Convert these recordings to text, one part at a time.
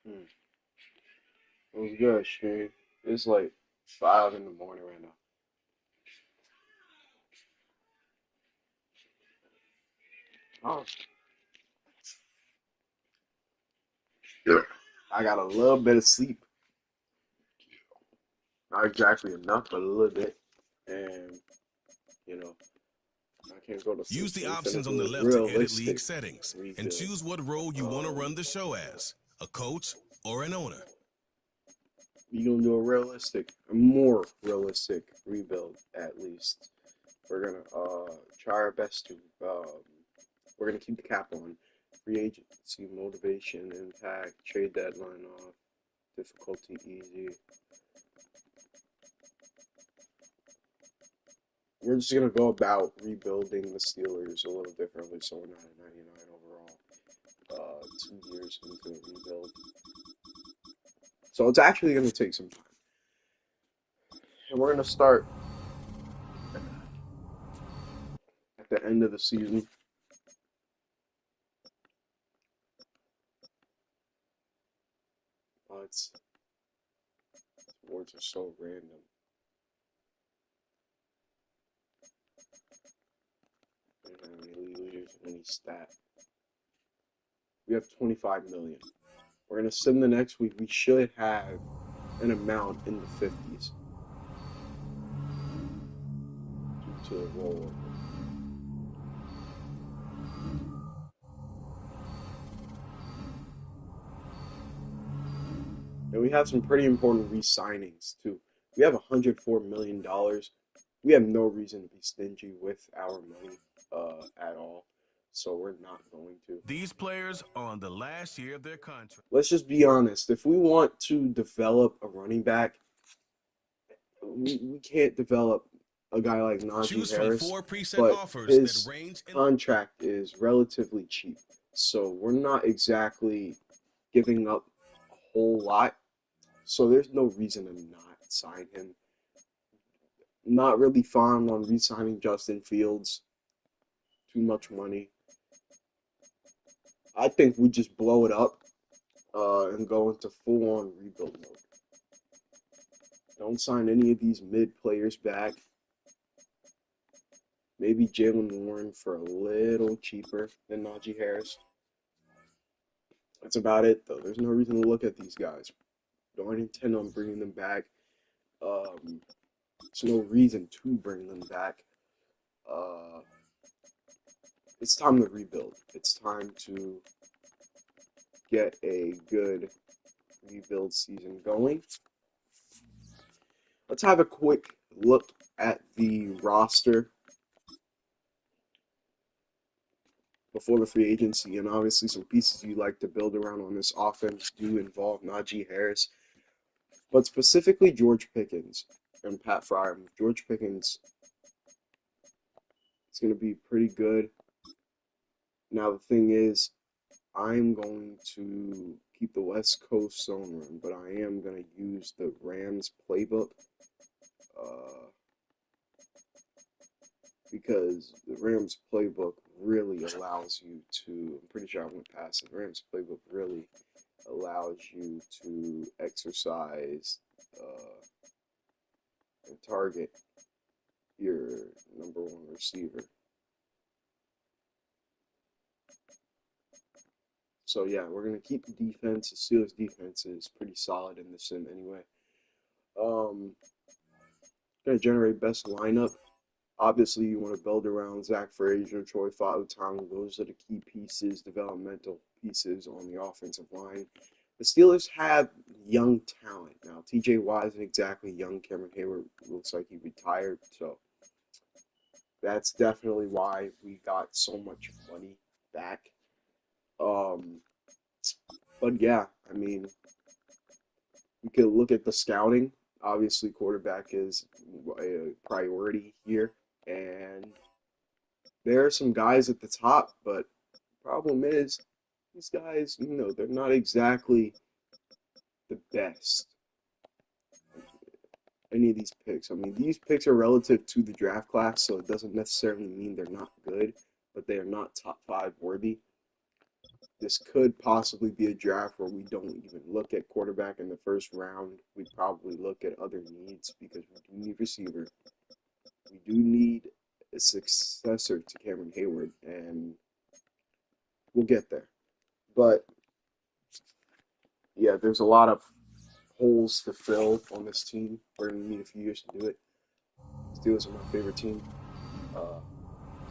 Hmm. It was good, Shane. It's like 5 in the morning right now. Oh, yeah. I got a little bit of sleep. Not exactly enough, but a little bit. And, you know, I can't go to sleep, Use so the we finna options on the do a left to edit league realistic settings and rebuild. choose what role you want to Um, run the show as, a coach or an owner. we gonna do a more realistic rebuild at least. We're gonna try our best to we're gonna keep the cap on free agency, motivation, impact, trade deadline off, difficulty easy. We're just gonna go about rebuilding the Steelers a little differently, so we're not at 99 overall. 2 years into a rebuild, so it's actually gonna take some time, and we're gonna start at the end of the season. But words are so random. We don't have any leaders, any stat. We have 25 million. We're gonna sim the next week. We should have an amount in the 50s due to the rollover. And we have some pretty important re-signings too. We have $104 million. We have no reason to be stingy with our money at all. So we're not going to. These players are on the last year of their contract. Let's just be honest. If we want to develop a running back, we can't develop a guy like Najee Choose from Harris, 4 preset but offers that his range in. contract is relatively cheap. So we're not exactly giving up a whole lot. So there's no reason to not sign him. Not really fond on re-signing Justin Fields. Too much money. I think we just blow it up and go into full-on rebuild mode. Don't sign any of these mid players back. Maybe Jalen Warren for a little cheaper than Najee Harris. That's about it, though. There's no reason to look at these guys. Don't intend on bringing them back. Um, there's no reason to bring them back. Uh, it's time to rebuild. It's time to get a good rebuild season going. Let's have a quick look at the roster before the free agency, and obviously some pieces you like to build around on this offense do involve Najee Harris, but specifically George Pickens and Pat Fryer. George Pickens is going to be pretty good. Now the thing is, I'm going to keep the West Coast zone run, but I am going to use the Rams playbook uh, because the Rams playbook really allows you to. I'm pretty sure I went past it. The Rams playbook really allows you to exercise and target your number one receiver. So yeah, we're gonna keep the defense. The Steelers defense is pretty solid in the sim anyway. Um, gonna generate best lineup. Obviously, you want to build around Zach Frazier, Troy Fautanu. Those are the key pieces, developmental pieces on the offensive line. The Steelers have young talent now. T.J. Watt isn't exactly young. Cameron Hayward looks like he retired, so that's definitely why we got so much money back. Um, but yeah, I mean, we could look at the scouting. Obviously, quarterback is a priority here, and there are some guys at the top, but problem is these guys, they're not exactly the best. Any of these picks. I mean, these picks are relative to the draft class, so it doesn't necessarily mean they're not good, but they are not top five worthy. this could possibly be a draft where we don't even look at quarterback in the first round. We probably look at other needs because we do need receiver. We do need a successor to Cameron Hayward, and we'll get there. But yeah, there's a lot of holes to fill on this team. We're gonna need a few years to do it. Steelers are my favorite team.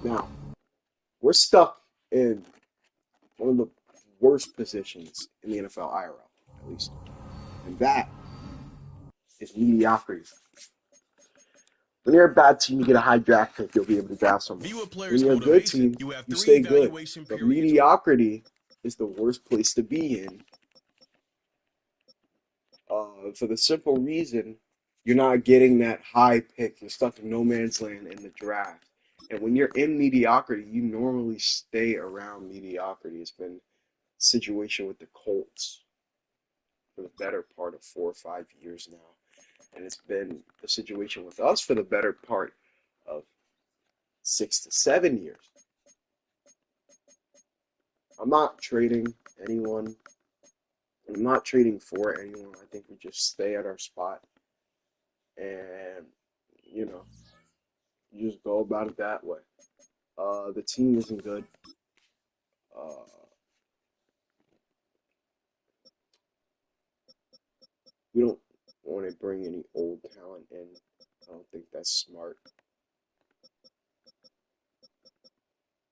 Now we're stuck in one of the worst positions in the NFL IRL, at least, and that is mediocrity. When you're a bad team, you get a high draft pick, you'll be able to draft someone. View a When player's you're a good motivation. team, You have you 3 stay good. evaluation But periods. mediocrity is the worst place to be in for the simple reason you're not getting that high pick. You're stuck in no man's land in the draft. And when you're in mediocrity, you normally stay around mediocrity. It's been a situation with the Colts for the better part of 4 or 5 years now. And it's been a situation with us for the better part of 6 to 7 years. I'm not trading anyone. I'm not trading for anyone. I think we just stay at our spot. And, you know, you just go about it that way. The team isn't good. We don't want to bring any old talent in. I don't think that's smart.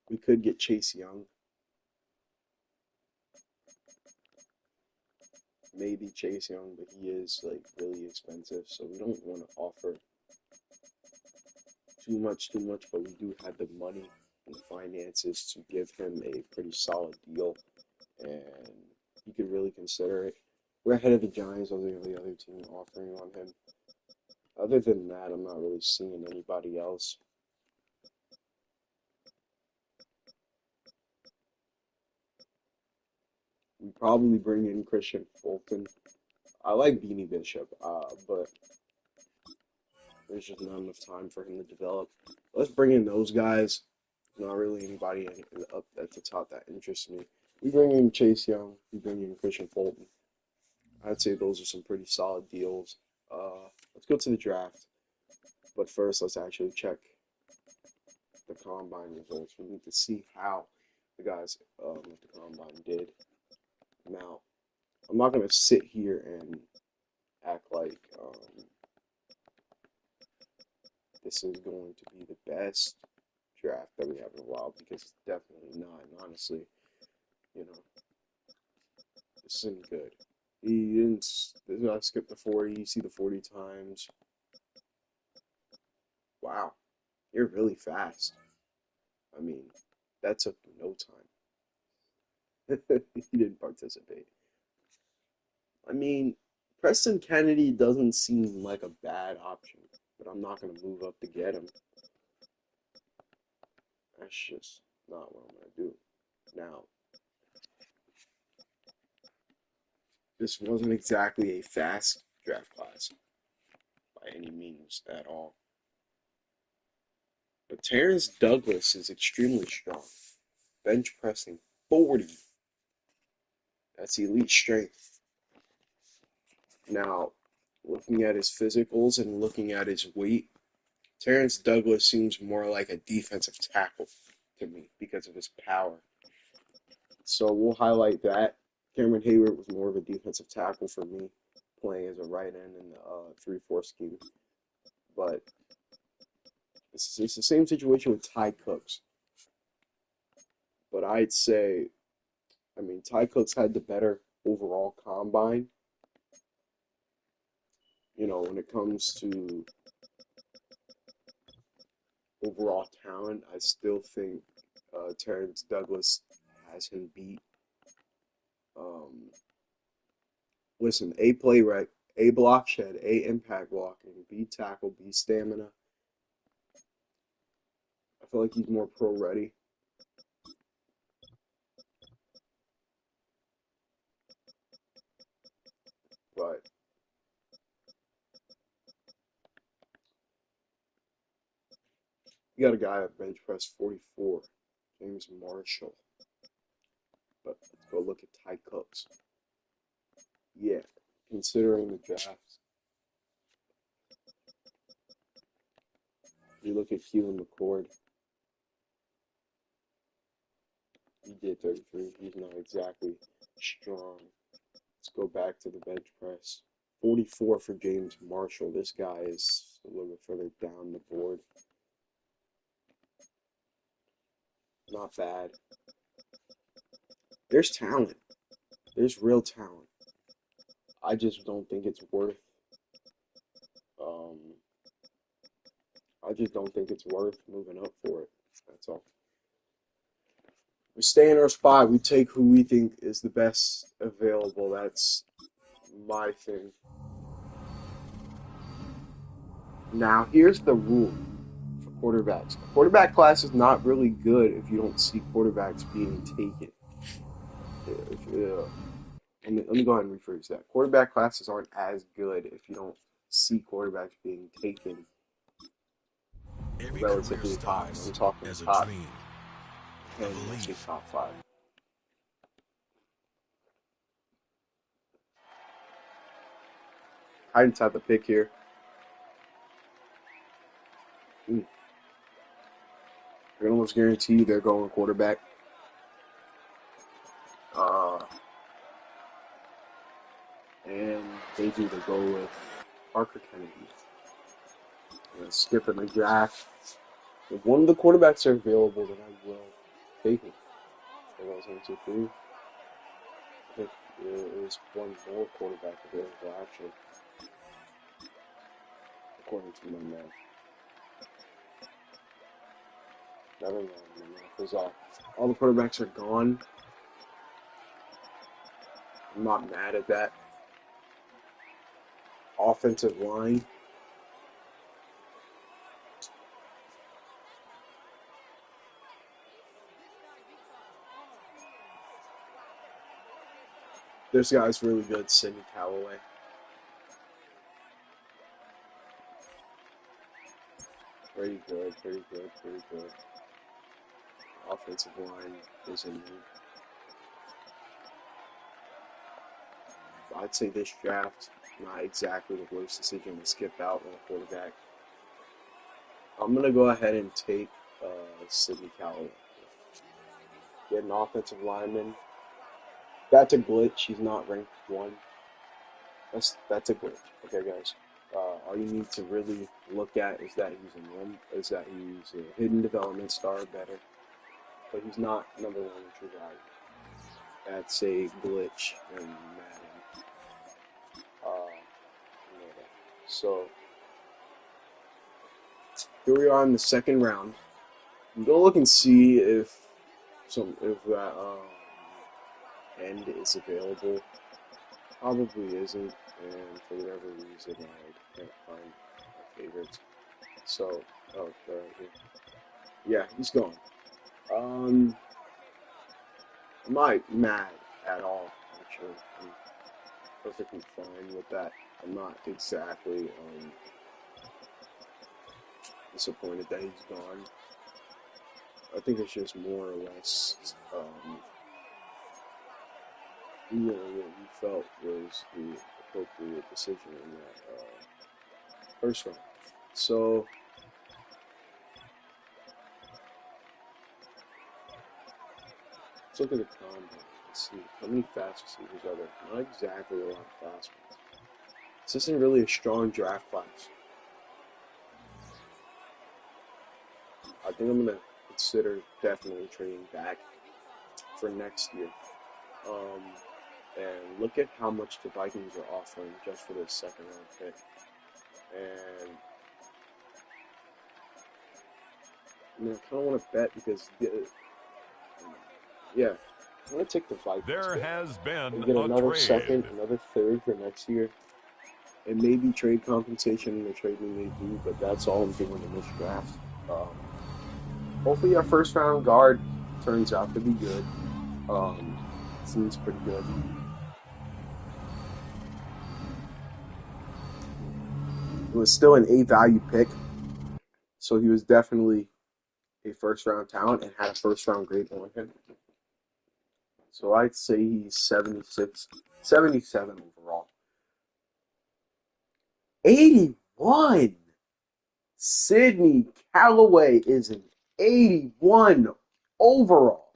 We could get Chase Young. Maybe Chase Young, but he is like really expensive, so we don't want to offer too much, but we do have the money and the finances to give him a pretty solid deal, and he could really consider it. We're ahead of the Giants on the other team offering on him. Other than that, I'm not really seeing anybody else. We probably bring in Christian Fulton. I like Beanie Bishop, but there's just not enough time for him to develop. Let's bring in those guys. Not really anybody up at the top that interests me. We bring in Chase Young. We bring in Christian Fulton. I'd say those are some pretty solid deals. Let's go to the draft. But first, let's actually check the combine results. We need to see how the guys at the combine did. Now, I'm not going to sit here and act like this is going to be the best draft that we have in a while, because it's definitely not. And honestly, you know, this isn't good. He didn't. I skipped the 40. You see the 40 times. Wow, you're really fast. I mean, that took no time. He didn't participate. I mean, Preston Kennedy doesn't seem like a bad option, but I'm not going to move up to get him. That's just not what I'm going to do. Now, this wasn't exactly a fast draft class by any means at all. But Terrence Douglas is extremely strong. Bench pressing 40. That's elite strength. Now, looking at his physicals and looking at his weight, Terrence Douglas seems more like a defensive tackle to me because of his power. So we'll highlight that. Cameron Hayward was more of a defensive tackle for me, playing as a right end in the 3-4 scheme. But it's the same situation with Ty Cooks. But I'd say, I mean, Ty Cooks had the better overall combine. You know, when it comes to overall talent, I still think Terrence Douglas has him beat. Listen, A play right, A block shed, A impact blocking, B tackle, B stamina. I feel like he's more pro ready. But you got a guy at bench press 44, James Marshall. But let's go go look at Ty Cooks. Yeah, considering the draft, you look at Keelan McCord. He did 33. He's not exactly strong. Let's go back to the bench press. 44 for James Marshall. This guy is a little bit further down the board. Not bad. There's talent. There's real talent. I just don't think it's worth. I just don't think it's worth moving up for it. That's all. We stay in our spot. We take who we think is the best available. That's my thing. Now, here's the rule for quarterbacks. Quarterback class is not really good if you don't see quarterbacks being taken. And let me go ahead and rephrase that. Quarterback classes aren't as good if you don't see quarterbacks being taken Every relatively career high. starts I'm talking as a top dream, 10, a let's say belief. top 5. Titans have the pick here. I can almost guarantee you they're going quarterback. And they do. They go with Parker Kennedy. Skip in the draft. If one of the quarterbacks are available, then I will take it. So that was 1, 2, 3. I think there is one more quarterback available, actually, according to my math. Never mind, my math is off. All the quarterbacks are gone. I'm not mad at that. Offensive line. This guy's really good, Sidney Callaway. Pretty good. Offensive line is in need. I'd say this draft, not exactly the worst decision to skip out on a quarterback. I'm going to go ahead and take Sidney Callaway. Get an offensive lineman. That's a glitch. He's not ranked 1. That's a glitch. Okay, guys. All you need to really look at is that he's a hidden development star, better, but he's not number 1 in true value. That's a glitch in Madden. So here we are in the second round. Go look and see if that end is available. Probably isn't, and for whatever reason I can't find my favorites. So, they're right here. Yeah, he's gone. I'm not mad at all, actually. I'm perfectly fine with that. I'm not exactly disappointed that he's gone. I think it's just more or less what we felt was the appropriate decision in that first round. So let's look at the combine. Let's see how many fast receivers are there. Not exactly a lot of fast ones. This isn't really a strong draft class. I think I'm gonna consider definitely trading back for next year. And look at how much the Vikings are offering just for this second round pick. And I kind of want to bet because, yeah, I'm going to take the Vikings. There has been and get a another trade. second, another third for next year. And maybe trade compensation in the trade we may do, but that's all I'm doing in this draft. Hopefully our first round guard turns out to be good. Seems pretty good. It was still an A-value pick, so he was definitely a first-round talent and had a first-round grade on him. So I'd say he's 76, 77 overall. 81. Sidney Callaway is an 81 overall.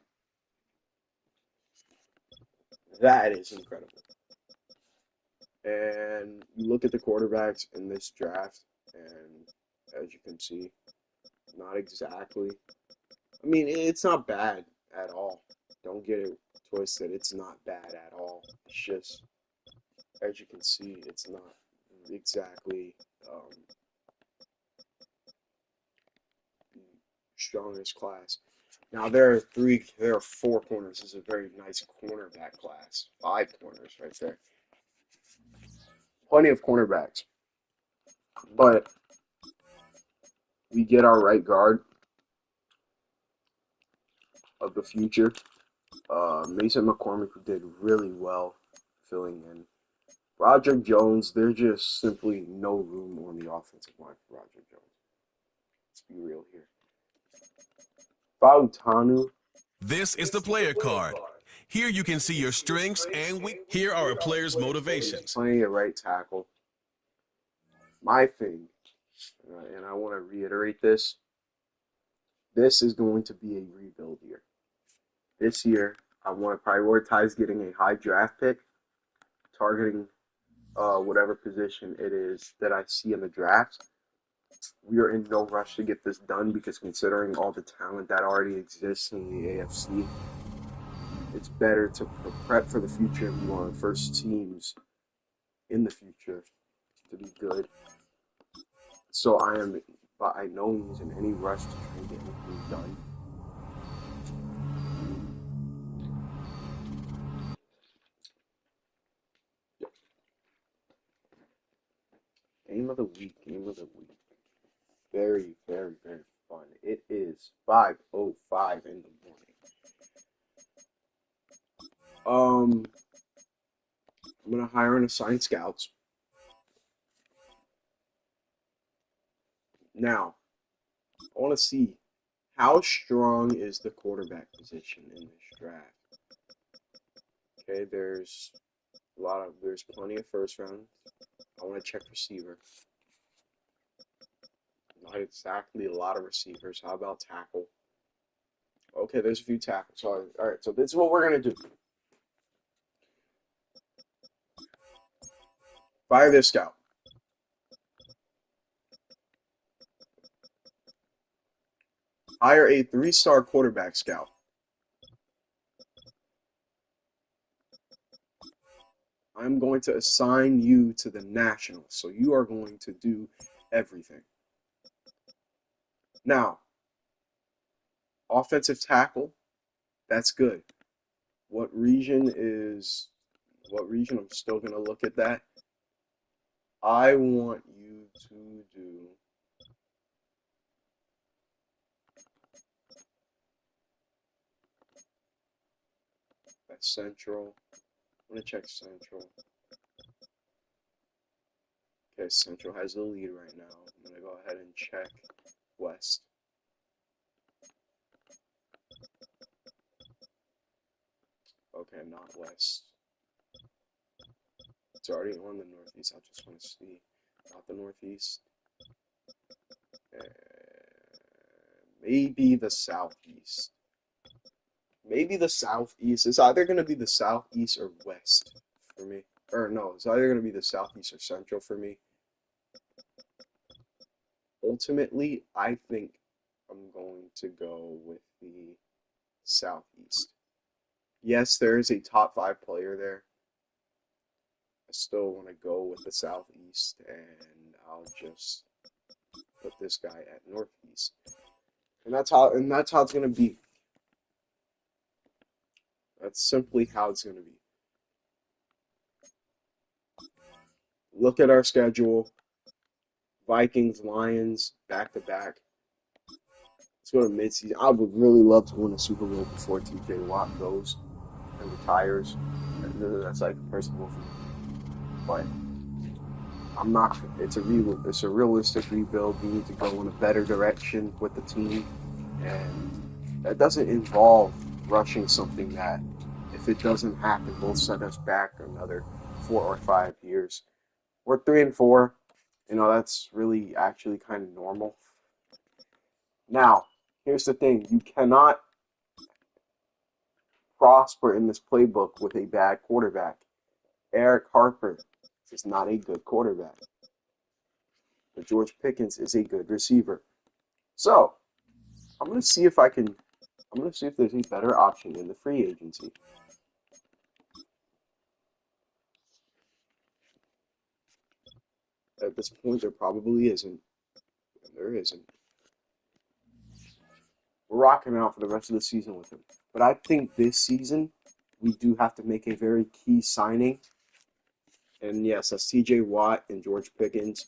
That is incredible. And you look at the quarterbacks in this draft, and as you can see, not exactly. I mean, it's not bad at all. Don't get it twisted. It's not bad at all. It's just, as you can see, it's not exactly the strongest class. Now there are four corners. This is a very nice cornerback class. 5 corners right there. Plenty of cornerbacks. But we get our right guard of the future. Mason McCormick did really well filling in. Roderick Jones, there's just simply no room on the offensive line for Roderick Jones. Let's be real here. Fautanu. This is the player card. Here you can see your strengths and weaknesses. Here are a player's motivations. Playing at right tackle. My thing, and I want to reiterate this, this is going to be a rebuild year. This year, I want to prioritize getting a high draft pick, targeting whatever position it is that I see in the draft. We are in no rush to get this done because considering all the talent that already exists in the AFC, it's better to prep for the future and be one of the first teams in the future to be good. So I am by no means in any rush to try and get anything done. Game of the week. Very, very, very fun. It is 5:05 in the morning. I'm gonna hire and assign scouts. Now, I want to see how strong is the quarterback position in this draft. Okay, there's plenty of first round. I want to check receiver. Not exactly a lot of receivers. How about tackle? Okay, there's a few tackles. All right, so this is what we're gonna do. Fire this scout. Hire a 3-star quarterback scout. I'm going to assign you to the Nationals, so you are going to do everything. Now, offensive tackle, that's good. What region? I'm still going to look at that. I want you to do Central. I'm going to check Central. Okay, Central has the lead right now. I'm going to go ahead and check West. Okay, not West. It's already on the Northeast. I just want to see. Not the Northeast. Maybe the Southeast. Maybe the Southeast. It's either going to be the Southeast or West for me. Or no, it's either going to be the Southeast or Central for me. Ultimately, I think I'm going to go with the Southeast. Yes, there is a top 5 player there. I still want to go with the Southeast, and I'll just put this guy at Northeast. And that's how it's going to be. That's simply how it's going to be. Look at our schedule. Vikings, Lions, back-to-back. Let's go to midseason. I would really love to win a Super Bowl before TJ Watt goes and retires. That's like personal for me. But I'm not. It's a realistic rebuild. We need to go in a better direction with the team, and that doesn't involve rushing something that if it doesn't happen, will set us back another 4 or 5 years. We're 3-4. That's really actually kind of normal. Now, here's the thing: you cannot prosper in this playbook with a bad quarterback. Eric Harper is not a good quarterback, but George Pickens is a good receiver. So, I'm going to see if there's a better option in the free agency. At this point, there probably isn't. And there isn't. We're rocking out for the rest of the season with him. But I think this season, we do have to make a very key signing. And yes, that's TJ Watt and George Pickens.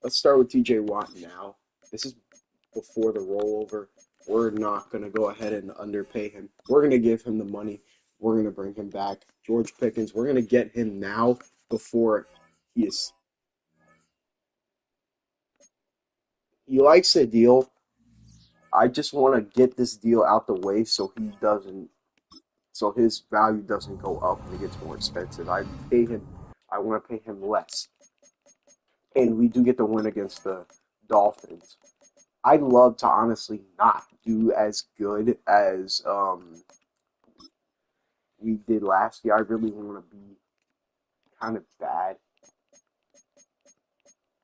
Let's start with TJ Watt now. This is before the rollover. We're not going to go ahead and underpay him. We're going to give him the money. We're going to bring him back. George Pickens, we're going to get him now before he likes the deal. I just want to get this deal out the way so his value doesn't go up and it gets more expensive. I want to pay him less. And we do get the win against the Dolphins. I'd love to honestly not do as good as we did last year. I really want to be kind of bad.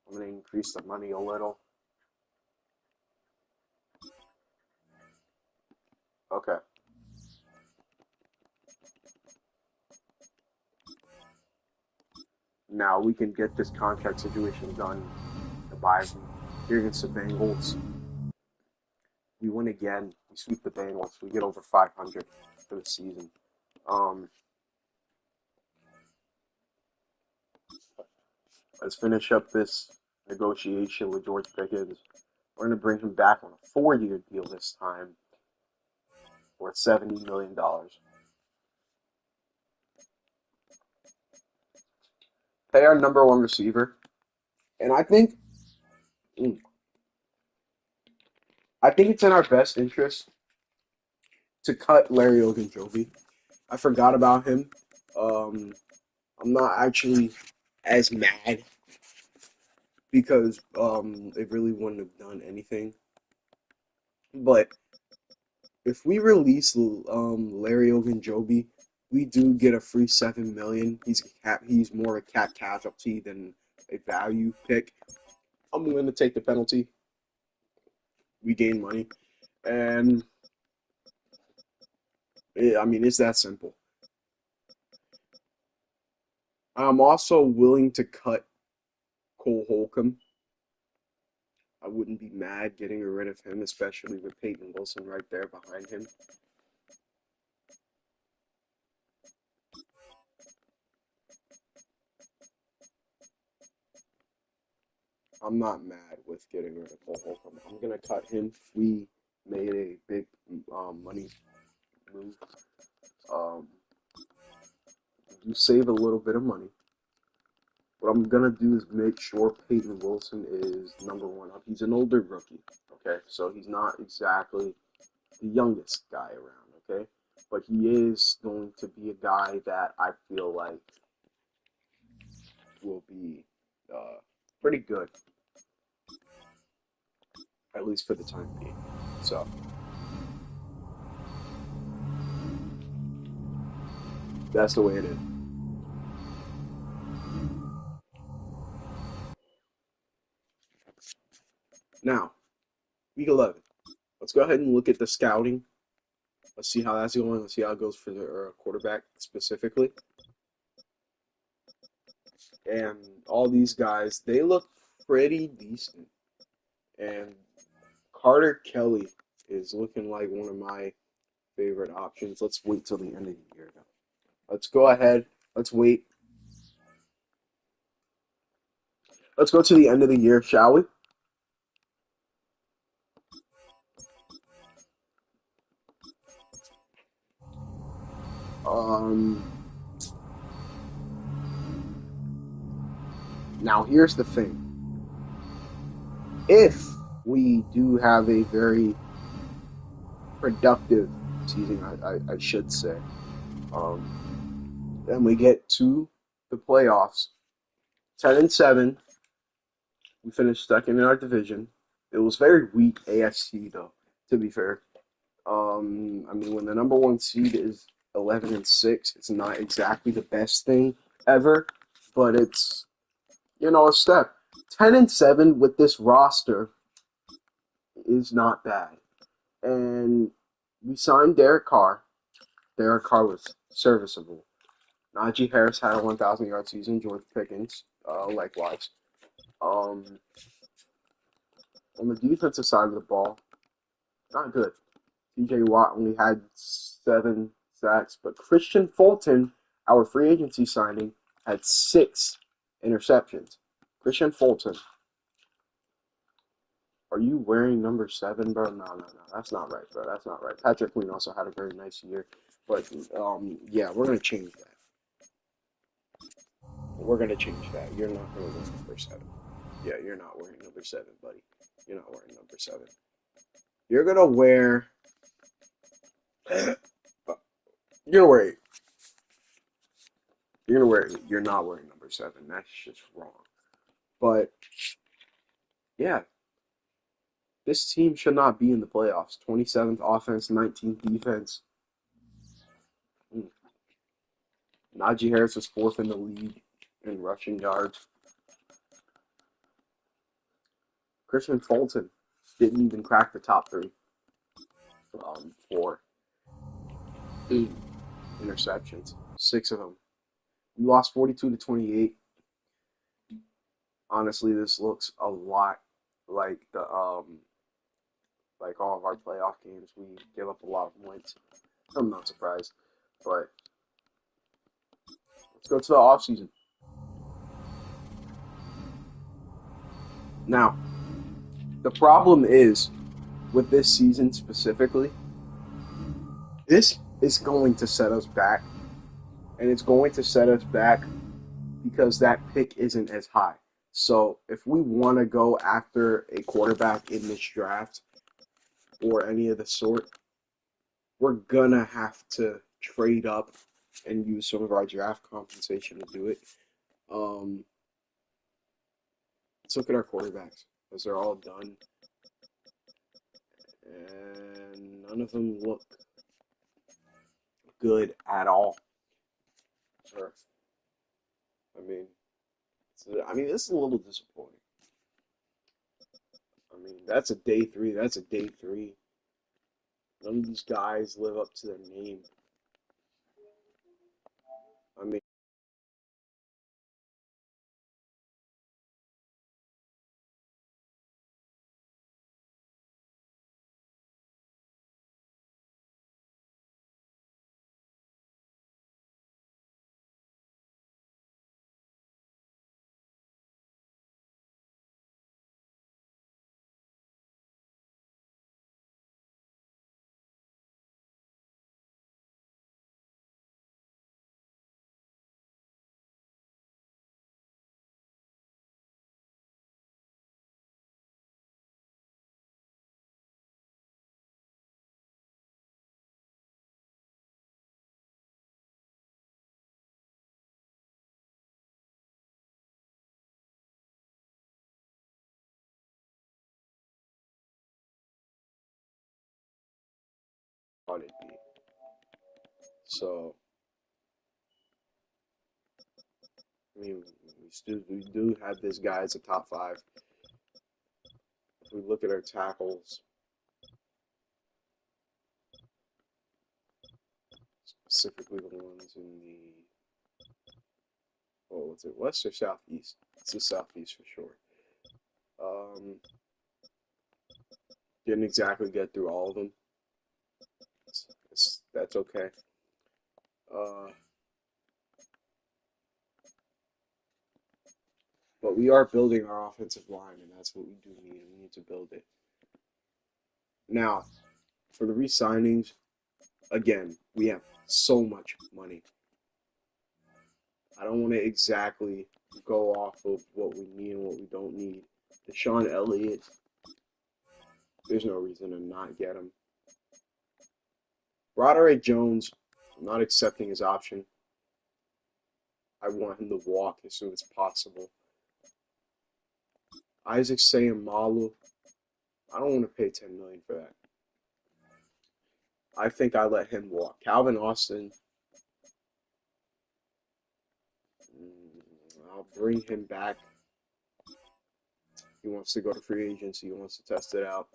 I'm going to increase the money a little. Okay. Now we can get this contract situation done. The bye week here against the Bengals. We win again. We sweep the Bengals. We get over 500 for the season. Let's finish up this negotiation with George Pickens. We're going to bring him back on a 4-year deal this time worth $70 million. Pay our number one receiver. And I think it's in our best interest to cut Larry Ogunjobi. I forgot about him. I'm not actually as mad because it really wouldn't have done anything. But if we release Larry Ogunjobi, we do get a free $7 million. He's more of a cap casualty than a value pick. I'm going to take the penalty. We gain money, and it's that simple. I'm also willing to cut Cole Holcomb. I wouldn't be mad getting rid of him, especially with Peyton Wilson right there behind him. I'm not mad with getting rid of Cole Holcomb. I'm going to cut him. We made a big money move. You save a little bit of money. What I'm going to do is make sure Peyton Wilson is number one up. He's an older rookie, okay? So he's not exactly the youngest guy around, okay? But he is going to be a guy that I feel like will be pretty good, at least for the time being. So that's the way it is. Now, week 11. Let's go ahead and look at the scouting. Let's see how that's going. Let's see how it goes for the quarterback specifically. And all these guys, they look pretty decent. And Carter Kelly is looking like one of my favorite options. Let's wait till the end of the year now. Let's go ahead. Let's wait. Let's go to the end of the year, shall we? Now here's the thing. If we do have a very productive season, I should say. Then we get to the playoffs. 10-7. We finished second in our division. It was very weak AFC though, to be fair. I mean, when the number one seed is 11-6, it's not exactly the best thing ever, but it's a step. 10-7 with this roster is not bad, and we signed Derek Carr. Derek Carr was serviceable. Najee Harris had a 1,000-yard season. George Pickens, likewise. On the defensive side of the ball, not good. TJ Watt only had 7 sacks, but Christian Fulton, our free agency signing, had 6 interceptions. Christian Fulton, are you wearing number 7, bro? No, that's not right, bro. That's not right. Patrick Queen also had a very nice year, but yeah, we're gonna change that. We're gonna change that. You're not gonna wear number 7. Yeah, you're not wearing number 7, buddy. You're not wearing number 7. You're gonna wear. You're gonna wear 8. You're gonna wear 8. You're not wearing number 7. That's just wrong. But yeah, this team should not be in the playoffs. 27th offense, 19th defense. Najee Harris was 4th in the league in rushing yards. Christian Fulton didn't even crack the top 3 for interceptions. 6 of them. We lost 42-28. Honestly, this looks a lot like like all of our playoff games. We give up a lot of points. I'm not surprised, but let's go to the offseason. Now, the problem is with this season specifically, this is going to set us back, and it's going to set us back because that pick isn't as high. So if we want to go after a quarterback in this draft or any of the sort, we're gonna have to trade up and use some of our draft compensation to do it. Let's look at our quarterbacks, because they're all done, and none of them look good at all. Sure. I mean, this is a little disappointing. I mean, that's a day 3. That's a day 3. None of these guys live up to their name. I mean, how it be. So, I mean, we do have this guy as a top 5. If we look at our tackles, specifically the ones in the what's it, west or southeast? It's the southeast for sure. Didn't exactly get through all of them. That's okay. But we are building our offensive line, and that's what we do need. We need to build it. Now, for the re-signings, again, we have so much money. I don't want to exactly go off of what we need and what we don't need. DeShon Elliott, there's no reason to not get him. Broderick Jones, I'm not accepting his option. I want him to walk as soon as possible. Isaac Sayamalu, I don't want to pay $10 million for that. I think I let him walk. Calvin Austin, I'll bring him back. He wants to go to free agency. He wants to test it out.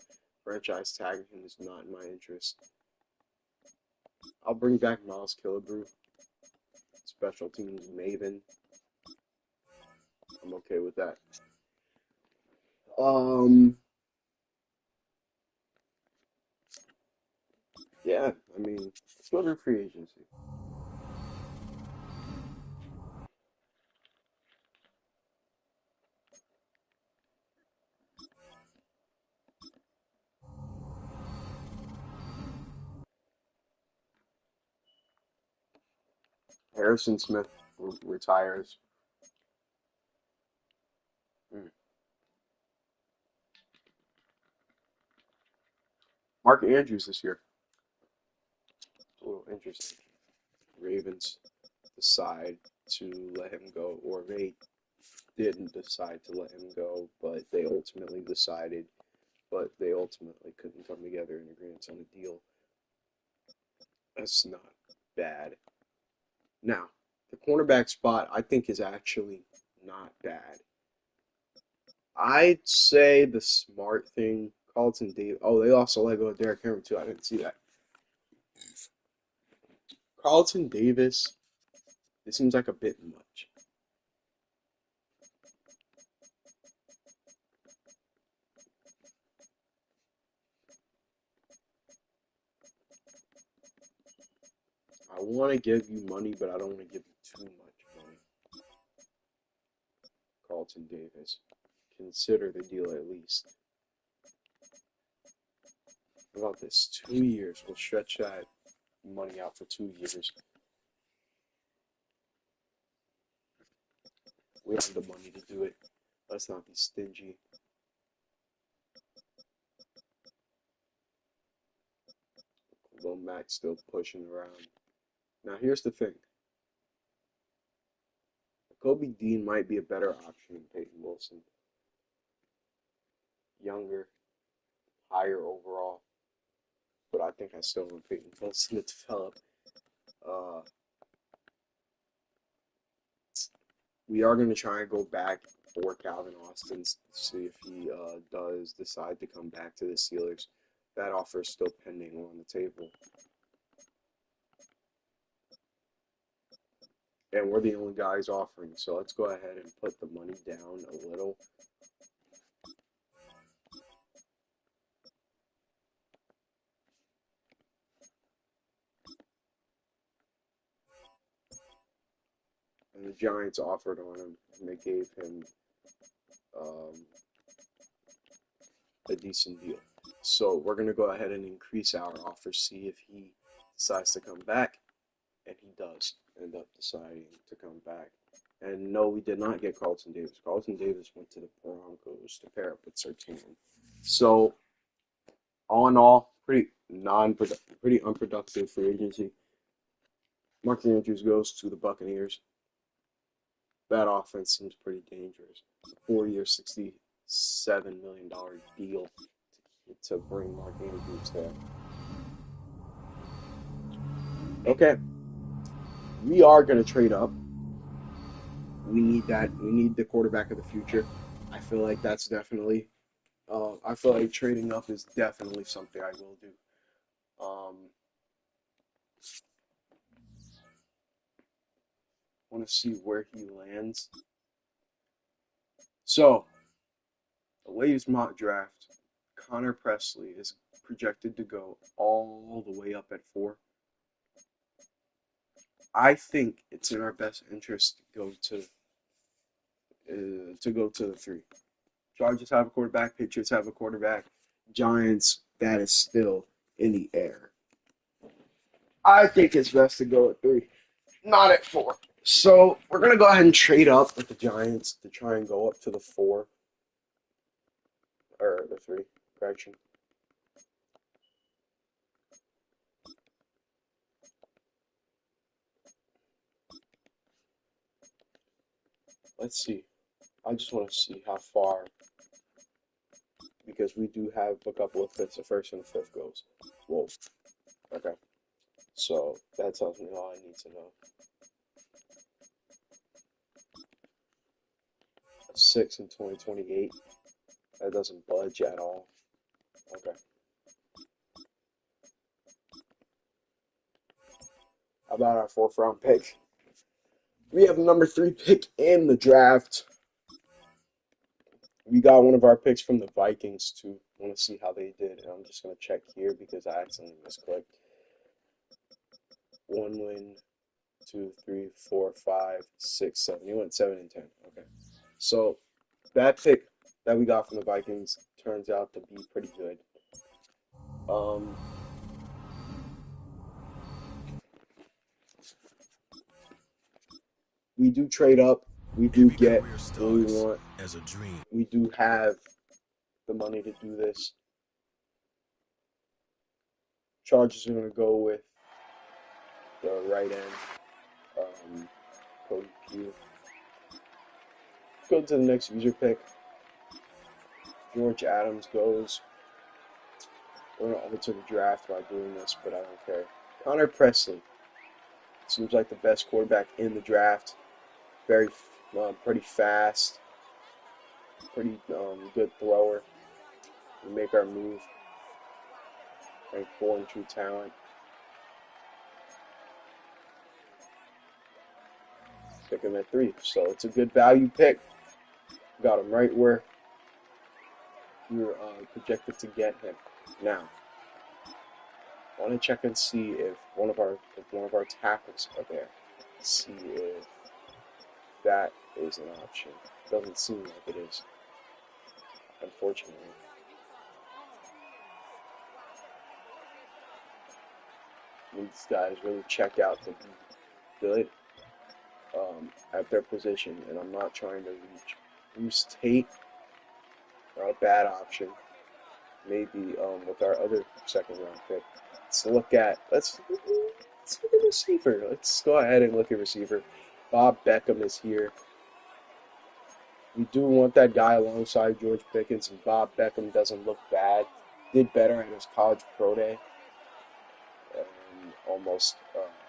Franchise tagging him is not in my interest. I'll bring back Miles Killebrew. Special teams maven. I'm okay with that. Yeah, I mean, let's go to free agency. Harrison Smith retires. Hmm. Mark Andrews this year. It's a little interesting. Ravens decide to let him go, or they didn't decide to let him go, but they ultimately decided, but they ultimately couldn't come together in agreement on a deal. That's not bad. Now, the cornerback spot I think is actually not bad. I'd say the smart thing, Carlton Davis. Oh, they also let go of Derrick Henry too. I didn't see that. Carlton Davis. It seems like a bit much. I want to give you money, but I don't want to give you too much money. Carlton Davis. Consider the deal at least. How about this? 2 years. We'll stretch that money out for 2 years. We have the money to do it. Let's not be stingy. Although Matt's still pushing around. Now here's the thing. Kobe Dean might be a better option than Peyton Wilson. Younger, higher overall, but I think I still want Peyton Wilson to develop. Uh, we are going to try and go back for Calvin Austin to see if he does decide to come back to the Steelers. That offer is still pending on the table. And we're the only guys offering, so let's go ahead and put the money down a little. And the Giants offered on him, and they gave him a decent deal. So we're going to go ahead and increase our offer, see if he decides to come back, and he does end up deciding to come back. And no, we did not get Carlton Davis. Carlton Davis went to the Broncos to pair up with Surtain. So, all in all, pretty unproductive free agency. Mark Andrews goes to the Buccaneers. That offense seems pretty dangerous. 4-year, $67 million deal to bring Mark Andrews there. Okay, we are going to trade up. We need that. We need the quarterback of the future. I feel like that's definitely. I feel like trading up is definitely something I will do. Want to see where he lands. So, the latest mock draft, Connor Presley is projected to go all the way up at 4. I think it's in our best interest to go to the 3. Chargers have a quarterback, Patriots have a quarterback, Giants, that is still in the air. I think it's best to go at 3, not at 4. So we're gonna go ahead and trade up with the Giants to try and go up to the 4 or the 3. Correction. Let's see. I just want to see how far, because we do have a couple of fifths. The first and the fifth goes. Whoa. Okay. So that tells me all I need to know. A 6 in 2028. That doesn't budge at all. Okay. How about our fourth round pick? We have the number 3 pick in the draft. We got one of our picks from the Vikings too. I want to see how they did. And I'm just going to check here because I accidentally misclicked. 1 win, 2, 3, 4, 5, 6, 7. You went 7 and 10. Okay. So that pick that we got from the Vikings turns out to be pretty good. We do trade up. We do get what we want. As a dream. We do have the money to do this. Chargers are going to go with the right end, Cody Pugh. Go to the next user pick. George Adams goes. We're going to alter the draft by doing this, but I don't care. Connor Presley. Seems like the best quarterback in the draft. Pretty fast. Pretty good thrower. We make our move. Ranked 4 in true talent. Pick him at 3. So it's a good value pick. Got him right where we were projected to get him. Now, I want to check and see if one of our tackles are there. Let's see if that is an option. Doesn't seem like it is, unfortunately. These guys really check out to be good at their position, and I'm not trying to reach. Bruce Tate, not a bad option. Maybe with our other second round pick. Let's look at receiver. Let's go ahead and look at receiver. Bob Beckham is here. We do want that guy alongside George Pickens, and Bob Beckham doesn't look bad. Did better at his college pro day. And almost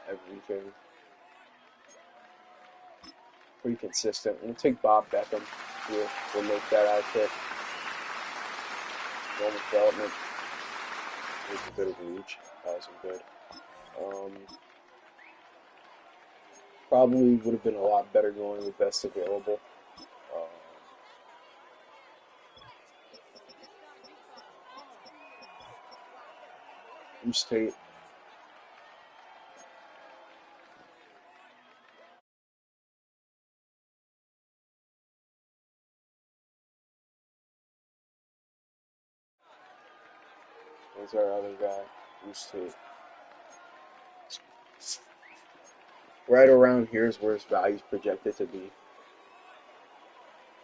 everything. Pretty consistent. We'll take Bob Beckham here. We'll make that our pick. Normal development. There's a bit of a reach. That wasn't good. Probably would have been a lot better going with best available. Bruce Tate. There's our other guy, Bruce Tate. Right around here is where his value is projected to be.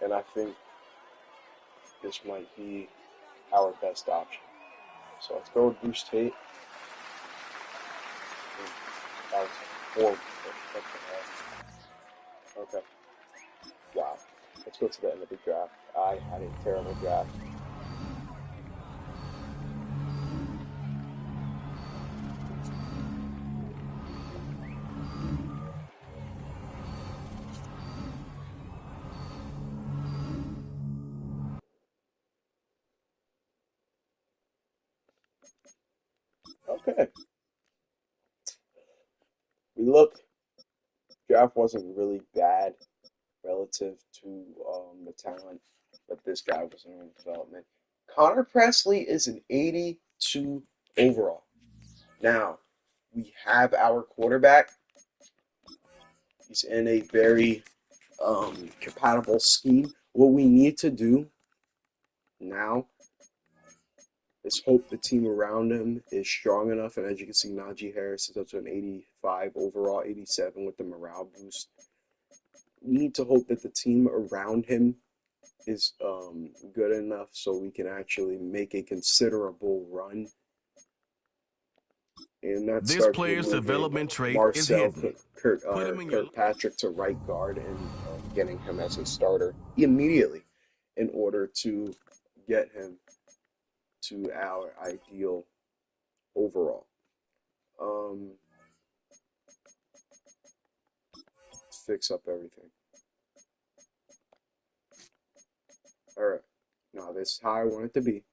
And I think this might be our best option. So let's go with Bruce Tate. That was horrible. Okay. Wow. Let's go to the end of the draft. I had a terrible draft. Okay. We look. Draft wasn't really bad relative to the talent, but this guy was in development. Connor Presley is an 82 overall. Now, we have our quarterback. He's in a very compatible scheme. What we need to do now is hope the team around him is strong enough. And as you can see, Najee Harris is up to an 85 overall, 87 with the morale boost. We need to hope that the team around him is good enough so we can actually make a considerable run. And that This starts player's with development trait is Marcel hidden. Kirkpatrick to right guard and getting him as a starter immediately in order to get him to our ideal overall. Um, fix up everything. All right. Now this is how I want it to be.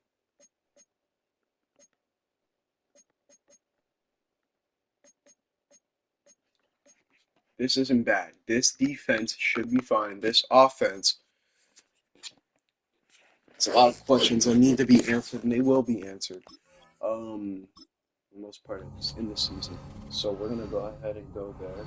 This isn't bad. This defense should be fine. This offense, it's a lot of questions that need to be answered, and they will be answered. For the most part in the season. So we're gonna go ahead and go there.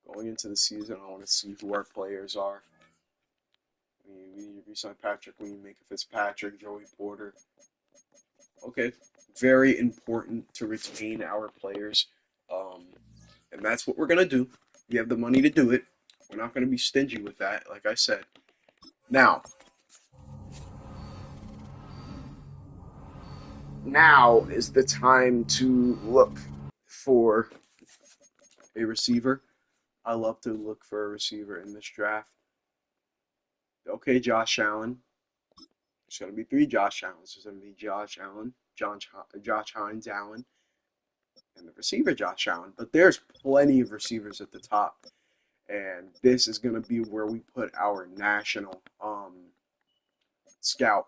Going into the season, I want to see who our players are. We re-sign Patrick Minka Fitzpatrick, Joey Porter. Okay, very important to retain our players, and that's what we're gonna do. We have the money to do it. We're not gonna be stingy with that, like I said. Now is the time to look for a receiver. I love to look for a receiver in this draft. Okay, Josh Allen. There's going to be three Josh Allens. There's going to be Josh Allen, Josh Hines Allen, and the receiver Josh Allen. But there's plenty of receivers at the top, and this is going to be where we put our national scout.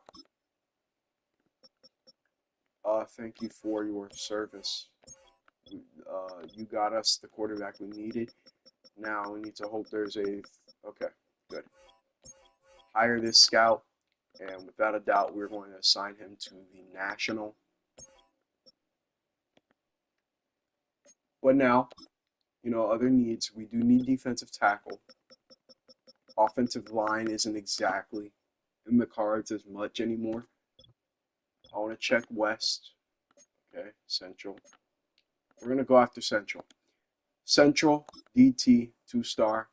Thank you for your service. You got us the quarterback we needed. Now we need to hope there's a... Okay, good. Hire this scout, and without a doubt, we're going to assign him to the national. But now, other needs. We do need defensive tackle. Offensive line isn't exactly in the cards as much anymore. I want to check West. Okay, Central. We're going to go after Central. Central, DT, 2-star.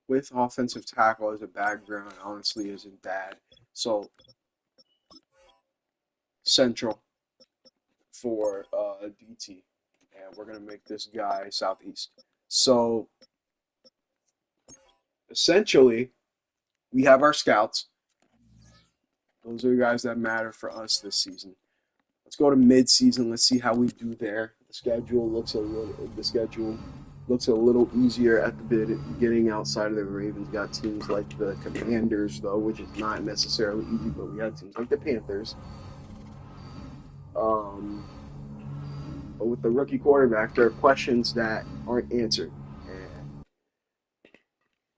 With offensive tackle as a background, honestly isn't bad. So, Central for DT. And we're going to make this guy Southeast. So, essentially, we have our scouts. Those are the guys that matter for us this season. Let's go to mid-season. Let's see how we do there. The schedule looks a little easier at the beginning outside of the Ravens. Got teams like the Commanders, though, which is not necessarily easy, but we had teams like the Panthers. But with the rookie quarterback, there are questions that aren't answered. And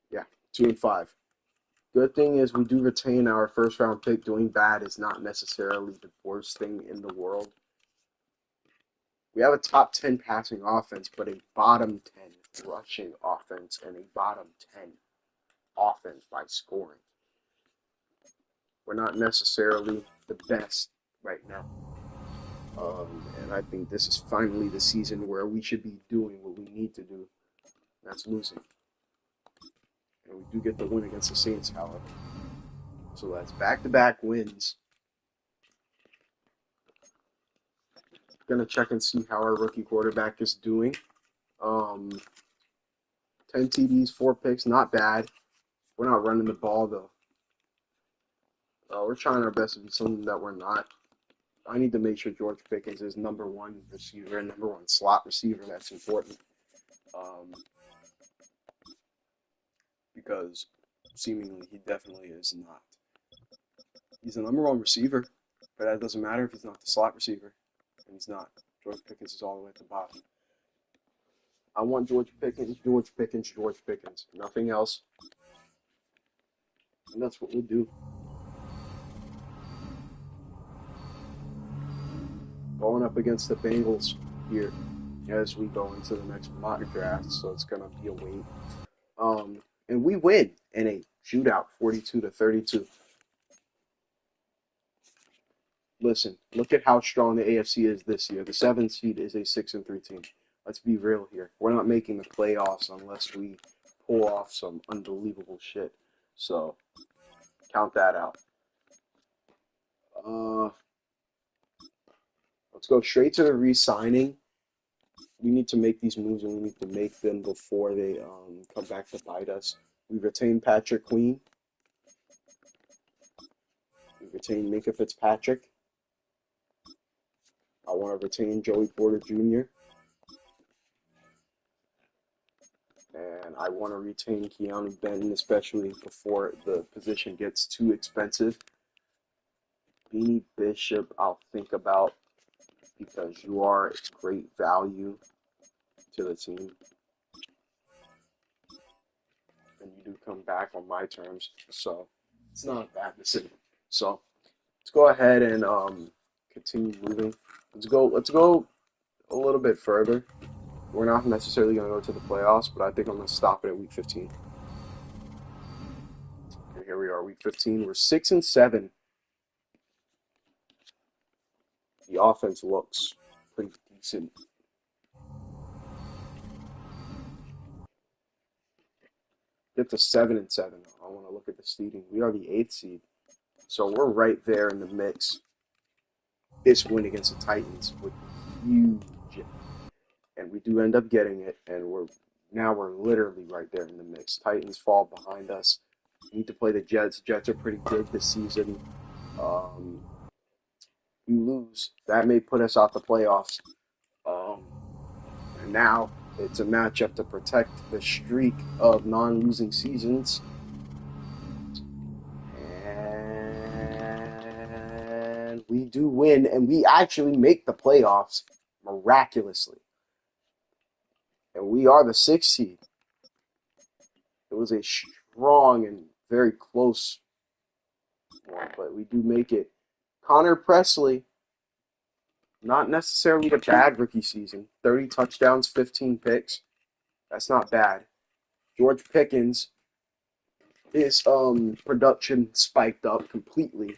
yeah, 2-5. Good thing is we do retain our first-round pick. Doing bad is not necessarily the worst thing in the world. We have a top 10 passing offense, but a bottom 10 rushing offense and a bottom 10 offense by scoring. We're not necessarily the best right now. And I think this is finally the season where we should be doing what we need to do. That's losing. And we do get the win against the Saints, however. So that's back-to-back wins. Gonna check and see how our rookie quarterback is doing. 10 TDs, 4 picks, not bad. We're not running the ball though. We're trying our best to be something that we're not. I need to make sure George Pickens is number one receiver and number one slot receiver. That's important. Because seemingly he definitely is not. He's the number one receiver, but that doesn't matter if he's not the slot receiver. And he's not. George Pickens is all the way at the bottom. I want George Pickens, George Pickens, George Pickens. Nothing else. And that's what we'll do. Going up against the Bengals here as we go into the next mock draft, so it's going to be a wait. And we win in a shootout, 42-32. Listen, look at how strong the AFC is this year. The 7th seed is a 6-3 team. Let's be real here. We're not making the playoffs unless we pull off some unbelievable shit. So count that out. Uh, let's go straight to the re-signing. We need to make these moves, and we need to make them before they come back to bite us. We retained Patrick Queen. We retained Minka Fitzpatrick. I want to retain Joey Porter Jr. And I want to retain Keanu Benton, especially before the position gets too expensive. Beanie Bishop, I'll think about because you are great value to the team. And you do come back on my terms, so it's not a bad decision. So let's go ahead and continue moving. Let's go a little bit further. We're not necessarily going to go to the playoffs, but I think I'm going to stop it at week 15. And here we are, week 15. We're 6-7. The offense looks pretty decent. Get to 7-7. I want to look at the seeding. We are the 8th seed, so we're right there in the mix. This win against the Titans would be huge, and we do end up getting it. And we're literally right there in the mix. Titans fall behind us. We need to play the Jets. Jets are pretty good this season. We lose, that may put us out the playoffs. And now it's a matchup to protect the streak of non-losing seasons. And we do win, and we actually make the playoffs miraculously. And we are the 6th seed. It was a strong and very close one, but we do make it. Connor Presley, not necessarily a bad rookie season. 30 touchdowns, 15 picks. That's not bad. George Pickens, his production spiked up completely.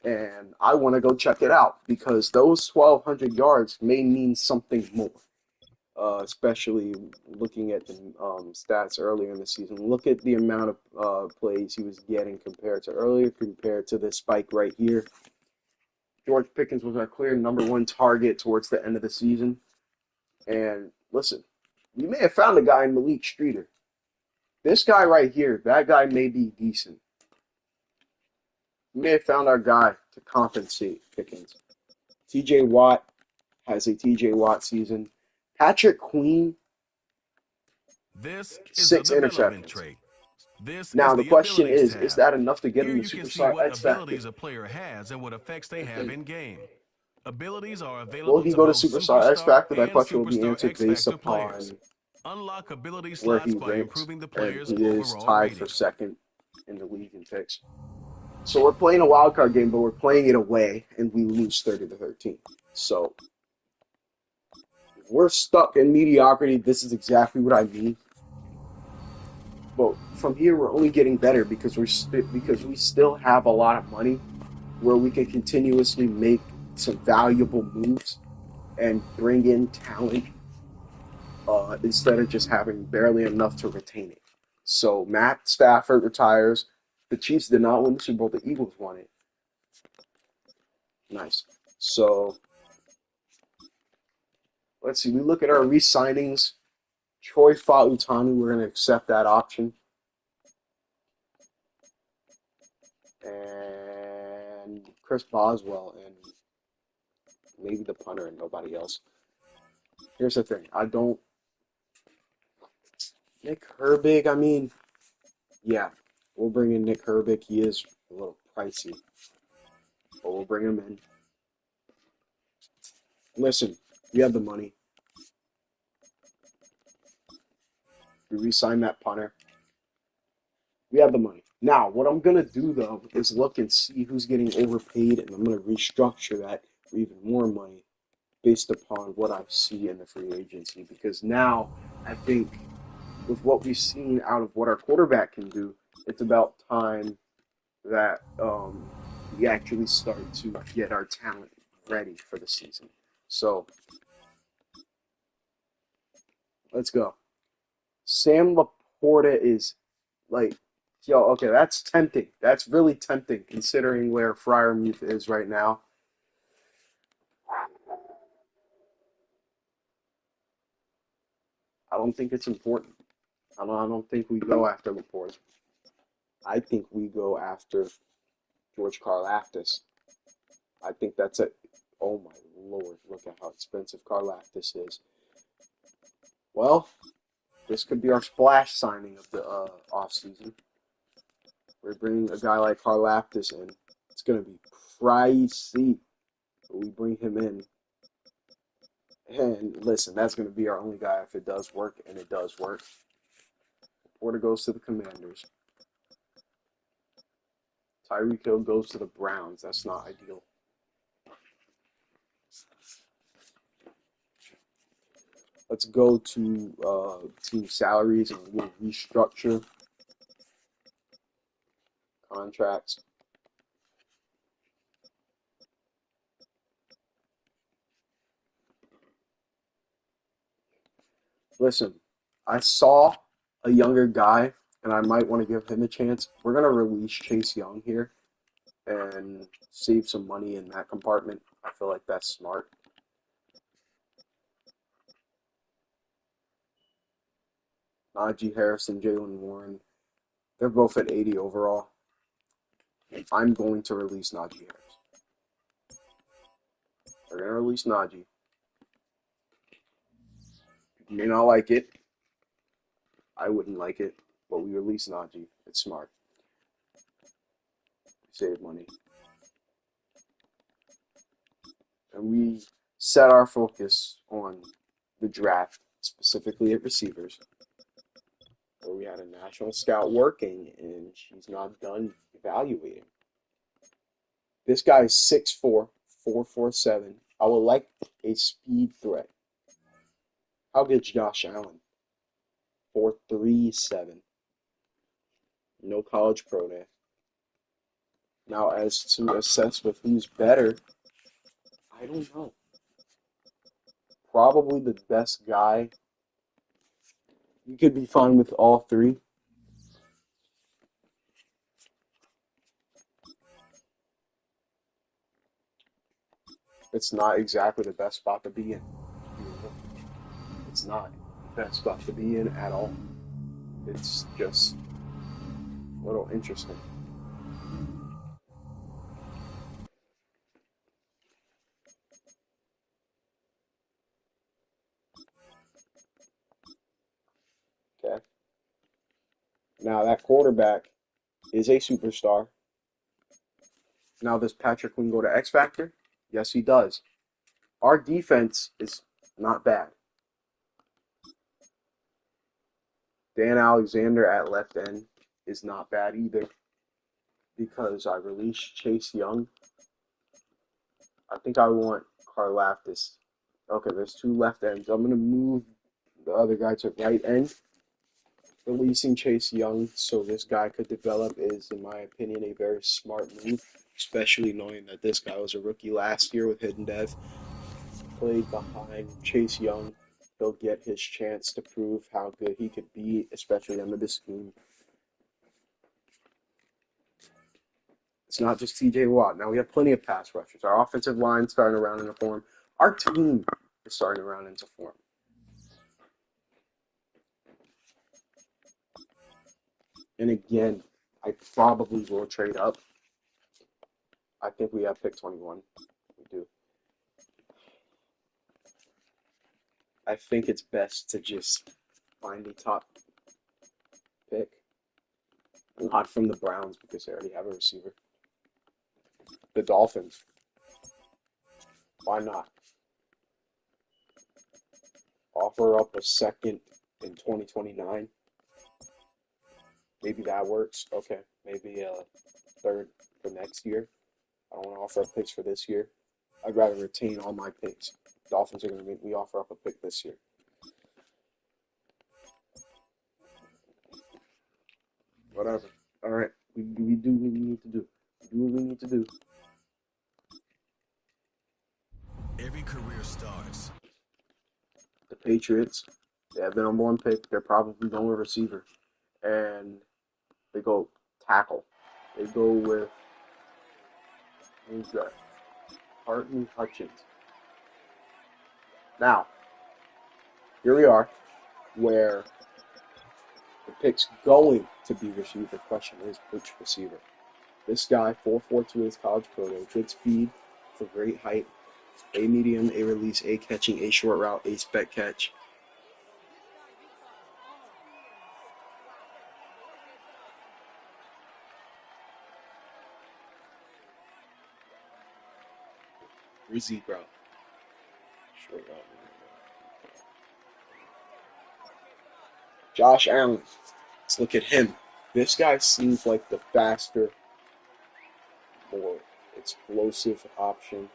And I want to go check it out because those 1,200 yards may mean something more. Especially looking at the stats earlier in the season. Look at the amount of plays he was getting compared to this spike right here. George Pickens was our clear number 1 target towards the end of the season. And listen, we may have found a guy in Malik Streeter. This guy right here, that guy may be decent. We may have found our guy to compensate Pickens. TJ Watt has a TJ Watt season. Patrick Queen, This is 6 the development interceptions. trait. This Now is the the question abilities is tab. that enough to get Here him the you can see Superstar what X Factor? abilities a player has and what effects they have in game. Abilities are Will available he to go to both Superstar X Superstar Factor? That and question will be Superstar answered X based Factor upon players. Unlock ability where he slots by ranks, improving the and player's he is overall tied rating. for 2nd in the league in picks. So we're playing a wild card game, but we're playing it away, and we lose 30-13. So if we're stuck in mediocrity, this is exactly what I mean. But from here, we're only getting better because we still have a lot of money where we can continuously make some valuable moves and bring in talent instead of just having barely enough to retain it. So Matt Stafford retires. The Chiefs did not win the Super Bowl. The Eagles won it. Nice. So let's see. We look at our re-signings. Troy Fautanu, we're going to accept that option. And Chris Boswell and maybe the punter and nobody else. Here's the thing. Nick Herbig, I mean, yeah, we'll bring in Nick Herbig. He is a little pricey, but we'll bring him in. Listen, we have the money. We re-sign that punter. We have the money. Now, what I'm going to do, though, is look and see who's getting overpaid, and I'm going to restructure that for even more money based upon what I see in the free agency. Because now, I think, with what we've seen out of what our quarterback can do, it's about time that we actually start to get our talent ready for the season. So let's go. Sam Laporta is like, yo, okay, that's tempting. That's really tempting considering where Freiermuth is right now. I don't think it's important. I don't think we go after Laporta. I think we go after George Karlaftis. I think that's it. Oh my lord, look at how expensive Karlaftis is. Well, this could be our splash signing of the offseason. We're bringing a guy like Karlaftis in. It's going to be pricey, but we bring him in. And listen, that's going to be our only guy if it does work, and it does work. Porter goes to the Commanders. Tyreek Hill goes to the Browns. That's not ideal. Let's go to team salaries and we'll restructure contracts. Listen, I saw a younger guy, and I might want to give him a chance. We're going to release Chase Young here and save some money in that compartment. I feel like that's smart. Najee Harris and Jaylen Warren, they're both at 80 overall. I'm going to release Najee Harris. We're going to release Najee. You may not like it. I wouldn't like it, but we release Najee. It's smart. Save money. And we set our focus on the draft, specifically at receivers, where we had a national scout working, and she's not done evaluating. This guy is 6'4", 447. I would like a speed threat. How good's Josh Allen? 4.37. No college pro day. Now, as to assess with who's better, I don't know. Probably the best guy. You could be fine with all three. It's not exactly the best spot to be in. It's not the best spot to be in at all. It's just a little interesting. Okay. Now that quarterback is a superstar. Now does Patrick Queen go to X Factor? Yes, he does. Our defense is not bad. Dan Alexander at left end is not bad either because I released Chase Young. I think I want Karlaftis. Okay, there's two left ends. I'm going to move the other guy to right end. Releasing Chase Young so this guy could develop is, in my opinion, a very smart move, especially knowing that this guy was a rookie last year with Hidden Dev. Played behind Chase Young. He'll get his chance to prove how good he could be, especially under this scheme. It's not just TJ Watt. Now we have plenty of pass rushers. Our offensive line starting around into form. Our team is starting around into form. And again, I probably will trade up. I think we have pick 21. We do. I think it's best to just find a top pick. Not from the Browns because they already have a receiver. The Dolphins. Why not? Offer up a second in 2029. Maybe that works. Okay. Maybe a third for next year. I don't want to offer up picks for this year. I'd rather retain all my picks. Dolphins are going to make me offer up a pick this year. Whatever. All right. We do what we need to do. We do what we need to do. Every career starts. The Patriots, they have the number one pick. They're probably going with receiver. And they go tackle. They go with, who's that? Hartman Hutchins. Now, here we are, where the pick's going to be receiver. The question is, which receiver? This guy, 4'4" to his college photo, good speed for great height, A medium, A release, A catching, A short route, A spec catch. Rizzy route. Short route. Josh Allen. Let's look at him. This guy seems like the faster, more explosive option.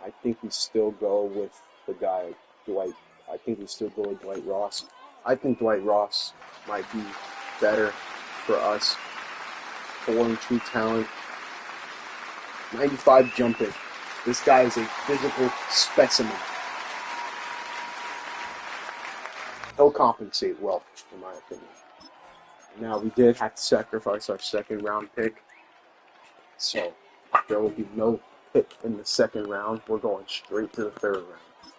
I think we still go with the guy, Dwight. I think we still go with Dwight Ross. I think Dwight Ross might be better for us. 4-2 talent. 95 jumping. This guy is a physical specimen. He'll compensate well, in my opinion. Now, we did have to sacrifice our second round pick. So, there will be no pick in the second round. We're going straight to the third round.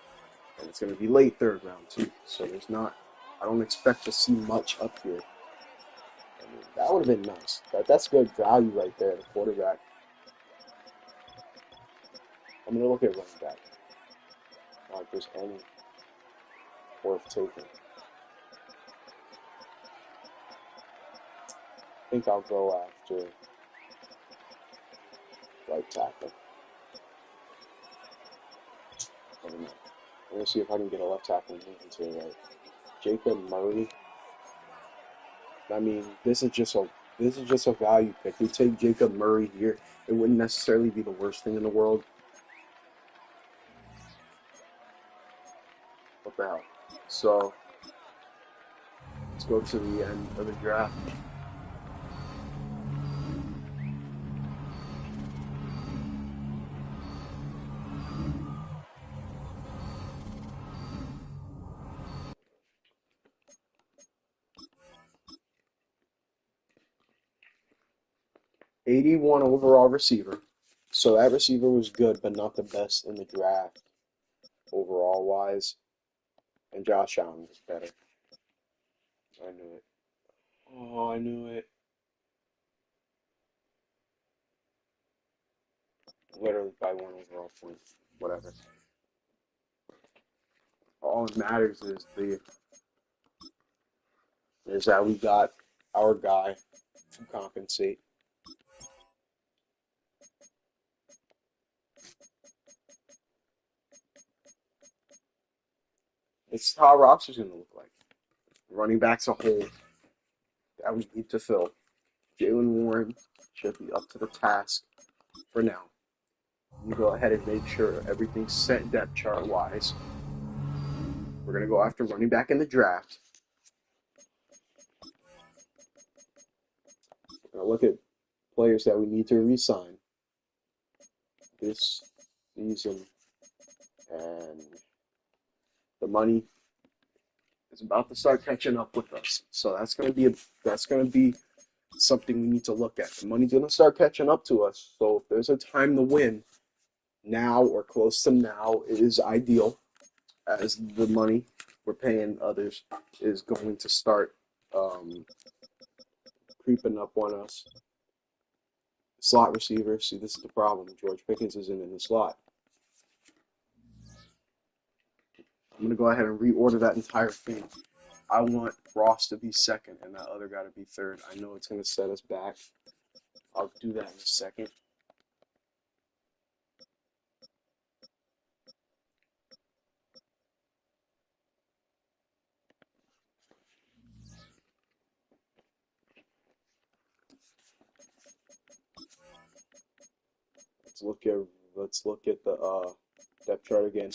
And it's going to be late third round, too. So, I don't expect to see much up here. I mean, that would have been nice. That's good value right there, the quarterback. I'm going to look at running back. Not if there's any worth taking. I think I'll go after right tackle. I don't know. I'm going to see if I can get a left tackle moving to the right. Jacob Murray. I mean, this is just a value pick. We take Jacob Murray here. It wouldn't necessarily be the worst thing in the world. What the hell? So, let's go to the end of the draft. '81 overall receiver. So that receiver was good, but not the best in the draft overall wise. And Josh Allen was better. I knew it. Oh, I knew it. Literally by one overall point. Whatever. All that matters is that we got our guy to compensate. It's how our roster's going to look like. Running backs a hole that we need to fill. Jaylen Warren should be up to the task for now. You go ahead and make sure everything's set depth chart wise. We're going to go after running back in the draft. We're going to look at players that we need to re-sign this season, and the money is about to start catching up with us. So that's going to be something we need to look at. The money's going to start catching up to us. So if there's a time to win, now or close to now, it is ideal, as the money we're paying others is going to start creeping up on us. Slot receiver. See, this is the problem. George Pickens isn't in the slot. I'm going to go ahead and reorder that entire thing. I want Ross to be second and that other guy to be third. I know it's going to set us back. I'll do that in a second. Let's look at the depth chart again.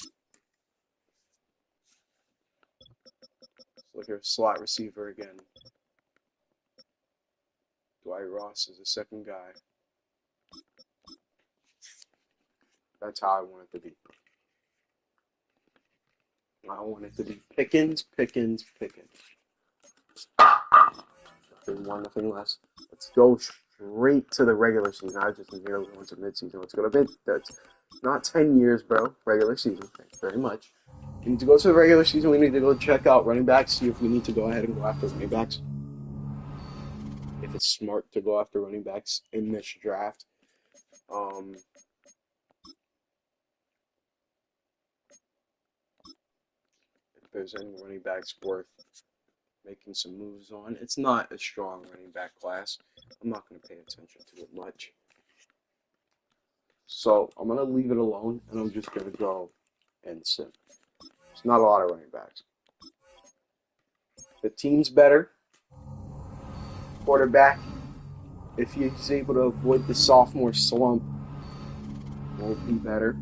Let's look at slot receiver again. Dwight Ross is the second guy. That's how I want it to be. I want it to be Pickens, Pickens, Pickens. Nothing more, nothing less. Let's go straight to the regular season. I just merely went to midseason. Let's go to mid. That's not 10 years, bro. Regular season. Thanks very much. We need to go to the regular season. We need to go check out running backs, see if we need to go ahead and go after running backs. If it's smart to go after running backs in this draft. If there's any running backs worth making some moves on. It's not a strong running back class. I'm not going to pay attention to it much. So I'm going to leave it alone, and I'm just going to go and sim. It's not a lot of running backs. The team's better. Quarterback, if he's able to avoid the sophomore slump, won't be better.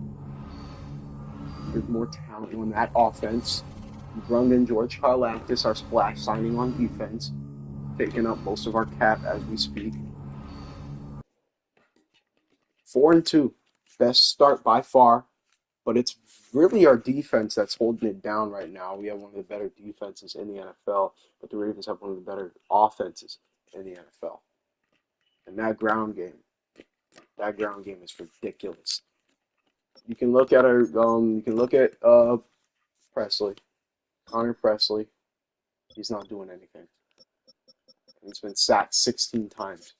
There's more talent on that offense. Brungen, George Karlaftis, our splash signing on defense, taking up most of our cap as we speak. 4-2, best start by far, but it's really our defense that's holding it down right now. We have one of the better defenses in the NFL, but the Ravens have one of the better offenses in the NFL. And that ground game is ridiculous. You can look at Presley, Connor Presley. He's not doing anything. He's been sacked 16 times.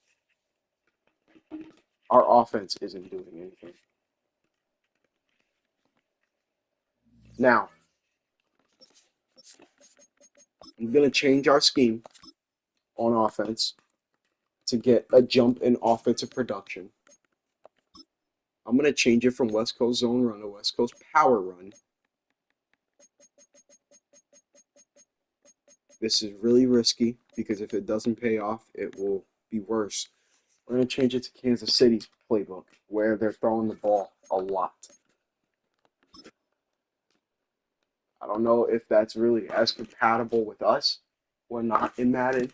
Our offense isn't doing anything. Now, I'm going to change our scheme on offense to get a jump in offensive production. I'm going to change it from West Coast zone run to West Coast power run. This is really risky because if it doesn't pay off, it will be worse. We're going to change it to Kansas City's playbook where they're throwing the ball a lot. I don't know if that's really as compatible with us or not in Madden.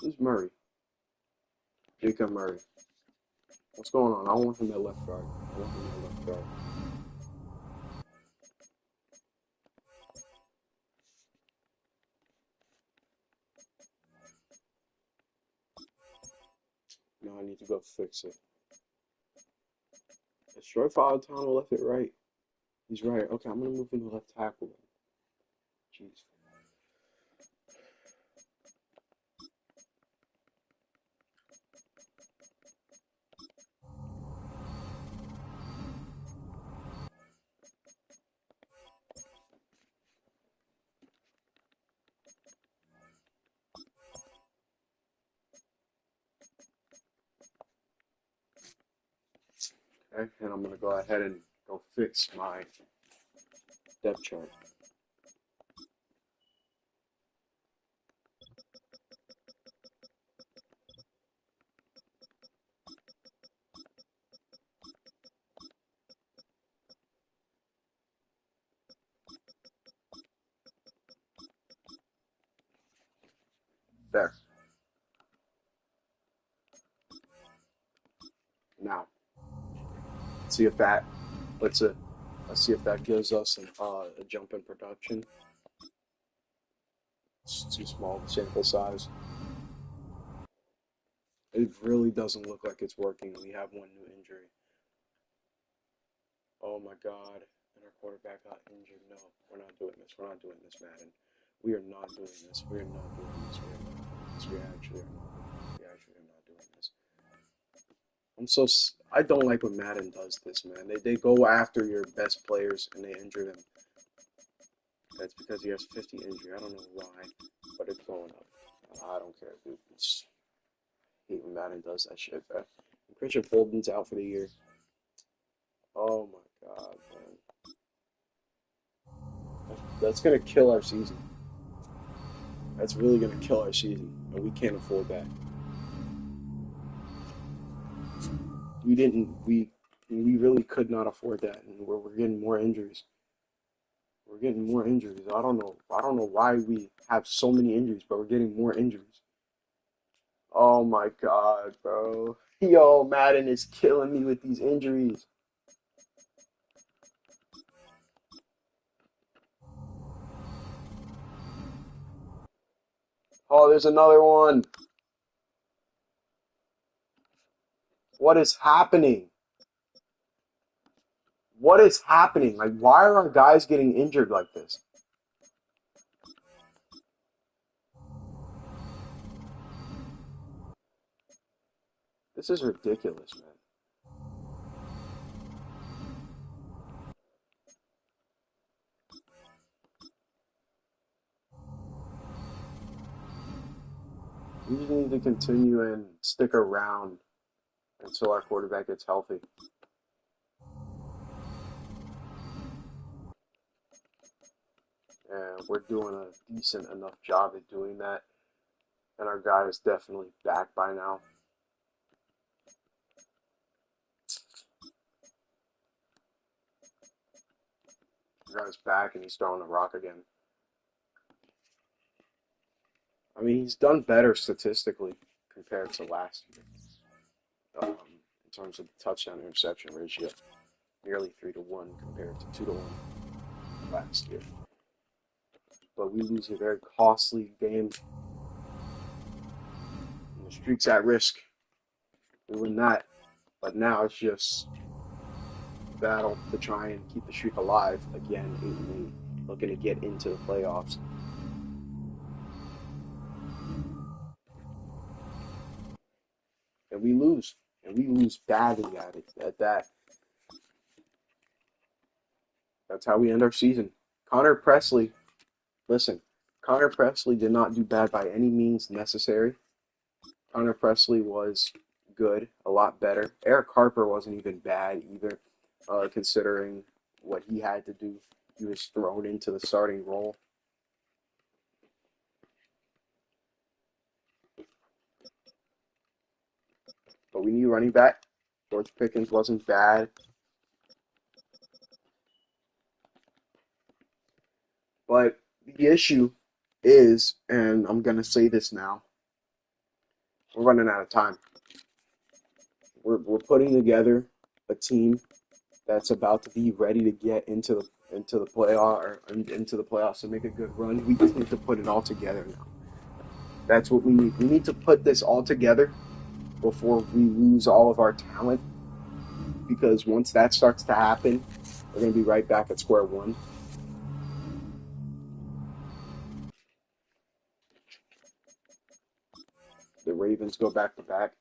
Who's Murray? Jacob Murray. What's going on? I want him at left guard. No, I need to go fix it. Is Troy Falatano left it right? He's right. Okay, I'm going to move him to left tackle then. Jeez. Okay, and I'm going to go ahead and go fix my depth chart. There. Now, let's see if that gives us a jump in production. It's too small of a sample size. It really doesn't look like it's working. We have one new injury. Oh my God. And our quarterback got injured. No, we're not doing this. We're not doing this, Madden. We are not doing this. We are not doing this. We are not doing this. We actually are not. We actually are not doing this. I don't like when Madden does this, man. They go after your best players and they injure them. That's because he has 50 injury. I don't know why, but it's going up. I don't care, dude. I hate when Madden does that shit, man. Christian Fulton's out for the year. Oh my God, man. That's gonna kill our season. That's really gonna kill our season, and we can't afford that. We really could not afford that, and we're getting more injuries. We're getting more injuries. I don't know why we have so many injuries, but we're getting more injuries. Oh my God, bro. Yo, Madden is killing me with these injuries. Oh, there's another one. What is happening? What is happening? Like, why are our guys getting injured like this? This is ridiculous, man. We just need to continue and stick around until our quarterback gets healthy. And we're doing a decent enough job at doing that. And our guy is definitely back by now. Our guy's back and he's throwing the rock again. I mean, he's done better statistically compared to last year. In terms of the touchdown interception ratio, nearly 3-1 compared to 2-1 last year. But we lose a very costly game. And the streak's at risk. We win that. But now it's just battle to try and keep the streak alive. Again, 8-8, looking to get into the playoffs. And we lose. And we lose badly at that. That's how we end our season. Connor Presley, listen, Connor Presley did not do bad by any means necessary. Connor Presley was good, a lot better. Eric Harper wasn't even bad either, considering what he had to do. He was thrown into the starting role. But we need running back. George Pickens wasn't bad. But the issue is, and I'm going to say this now, we're running out of time. We're putting together a team that's about to be ready to get into the playoffs and make a good run. We just need to put it all together now. That's what we need. We need to put this all together before we lose all of our talent. Because once that starts to happen, we're going to be right back at square one. The Ravens go back to back.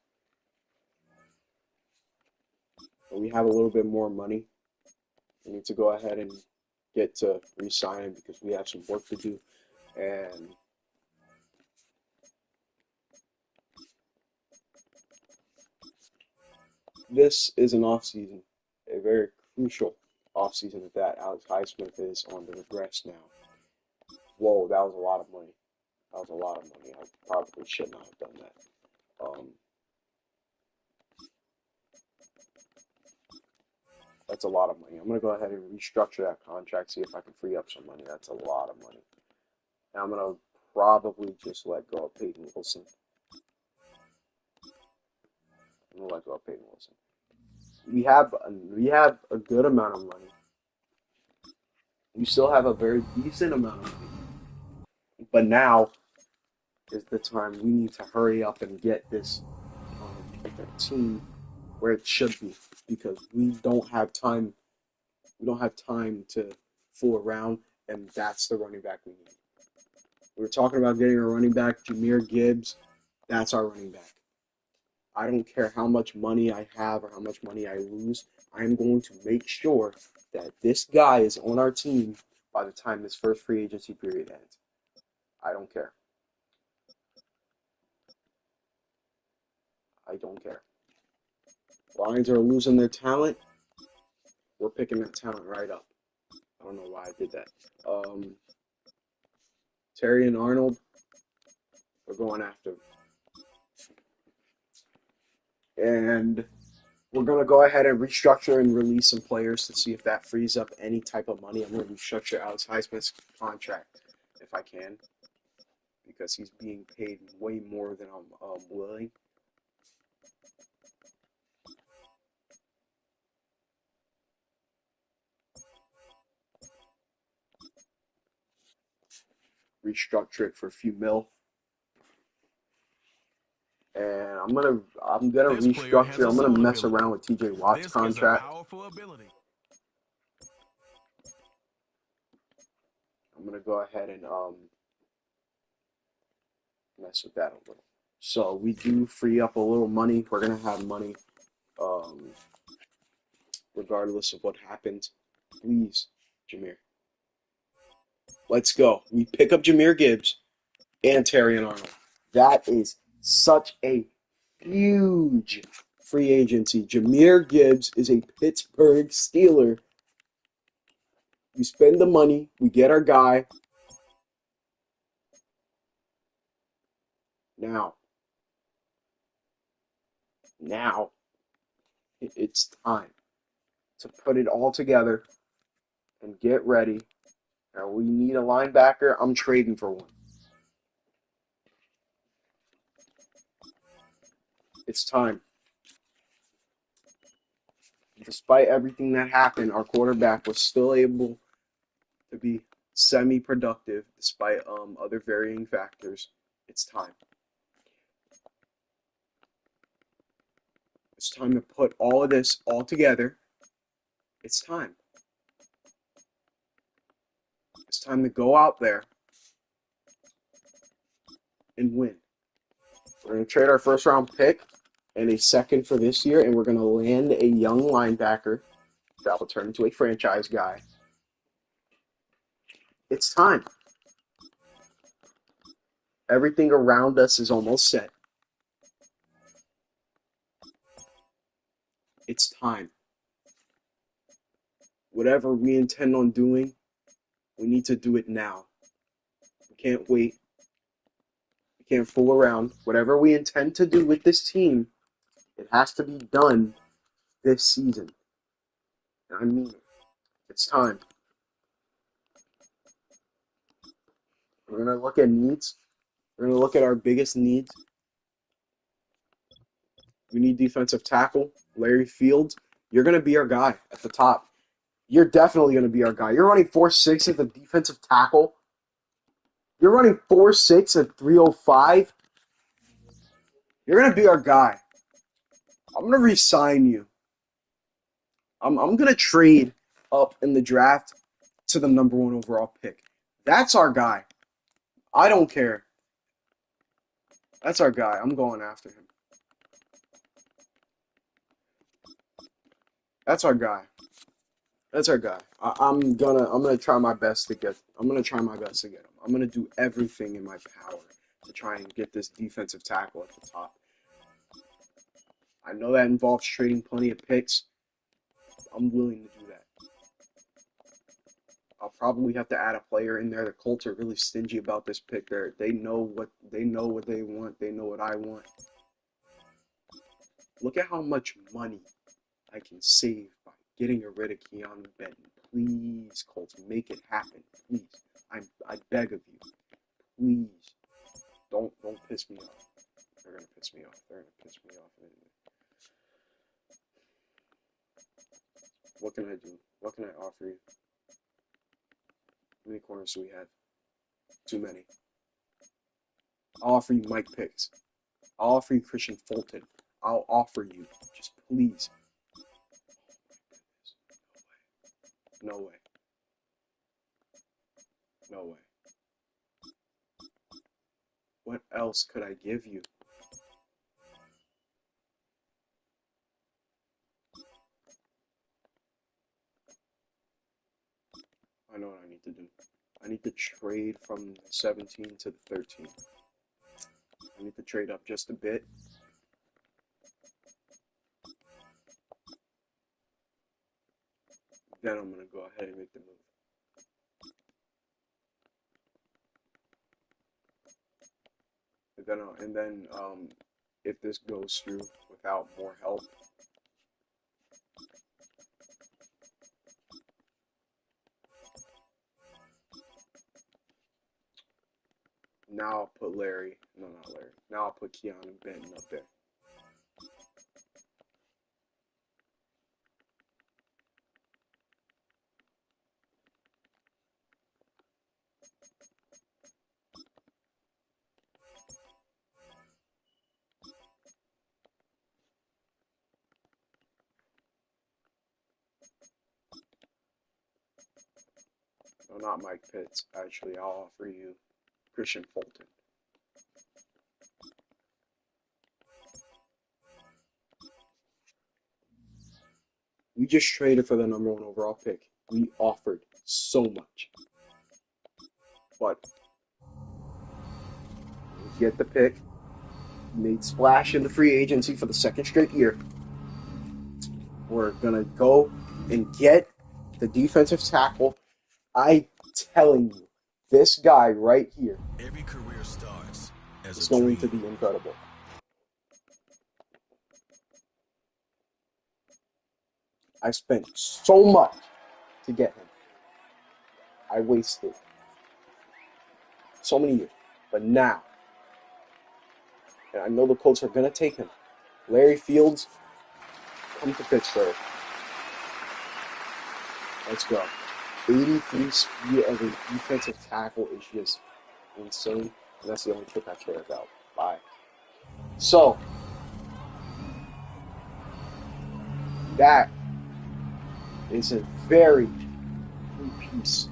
And we have a little bit more money. We need to go ahead and get to re-sign him because we have some work to do. And this is an off-season, a very crucial off-season at that. Alex Highsmith is on the regress now. Whoa, that was a lot of money. That was a lot of money. I probably should not have done that. That's a lot of money. I'm going to go ahead and restructure that contract, see if I can free up some money. That's a lot of money. And I'm going to probably just let go of Peyton Wilson. I'm going to let go of Peyton Wilson. We have a good amount of money. We still have a very decent amount of money. But now is the time we need to hurry up and get this team where it should be, because we don't have time. We don't have time to fool around, and that's the running back we need. We were talking about getting a running back, Jahmyr Gibbs. That's our running back. I don't care how much money I have or how much money I lose. I'm going to make sure that this guy is on our team by the time this first free agency period ends. I don't care. I don't care. Lions are losing their talent. We're picking that talent right up. I don't know why I did that. Terry and Arnold, we're going after. And we're going to go ahead and restructure and release some players to see if that frees up any type of money. I'm going to restructure Alex Highsmith's contract if I can, because he's being paid way more than I'm willing. Restructure it for a few mil. And I'm gonna restructure. I'm gonna mess around with TJ Watt's contract. I'm gonna go ahead and mess with that a little. So we do free up a little money. We're gonna have money, regardless of what happens. Please, Jahmyr. Let's go. We pick up Jahmyr Gibbs and Terrion Arnold. That is such a huge free agency. Jahmyr Gibbs is a Pittsburgh Steeler. We spend the money. We get our guy. Now, it's time to put it all together and get ready. Now, we need a linebacker. I'm trading for one. It's time. Despite everything that happened, our quarterback was still able to be semi-productive despite other varying factors. It's time. It's time to put all of this all together. It's time. It's time to go out there and win. We're going to trade our first round pick and a second for this year, and we're going to land a young linebacker that will turn into a franchise guy. It's time. Everything around us is almost set. It's time. Whatever we intend on doing, we need to do it now. We can't wait. We can't fool around. Whatever we intend to do with this team, it has to be done this season. I mean it. It's time. We're going to look at needs. We're going to look at our biggest needs. We need defensive tackle. Larry Fields, you're going to be our guy at the top. You're definitely going to be our guy. You're running 4.6 at the defensive tackle. You're running 4.6 at 305. You're going to be our guy. I'm going to re-sign you. I'm going to trade up in the draft to the number 1 overall pick. That's our guy. I don't care. That's our guy. I'm going after him. That's our guy. That's our guy. I'm gonna try my best to get him. I'm gonna do everything in my power to try and get this defensive tackle at the top. I know that involves trading plenty of picks. I'm willing to do that. I'll probably have to add a player in there. The Colts are really stingy about this pick. They know what they want. They know what I want. Look at how much money I can save by getting rid of Keanu Benton. Please, Colts, make it happen. Please. I beg of you. Please. Don't piss me off. They're gonna piss me off. What can I do? What can I offer you? How many corners do we have? Too many. I'll offer you Mike Pitts. I'll offer you Christian Fulton. I'll offer you. Just please. No way. No way. What else could I give you? I know what I need to do. I need to trade from 17 to 13. I need to trade up just a bit. Then I'm going to go ahead and make the move. And then if this goes through without more help, Now I'll put Larry. No, not Larry. Now I'll put Keanu Benton up there. No, not Mike Pitts. Actually, I'll offer you Christian Fulton. We just traded for the #1 overall pick. We offered so much. But we get the pick. Made splash in the free agency for the 2nd straight year. We're going to go and get the defensive tackle. I'm telling you, this guy right here Every career starts as is a going dream. to be incredible. I spent so much to get him. I wasted so many years. But now, and I know the Colts are going to take him. Larry Fields, come to Pittsburgh. Let's go. 83 speed as a defensive tackle is just insane. And that's the only pick I care about. Bye. So, that is a very key piece.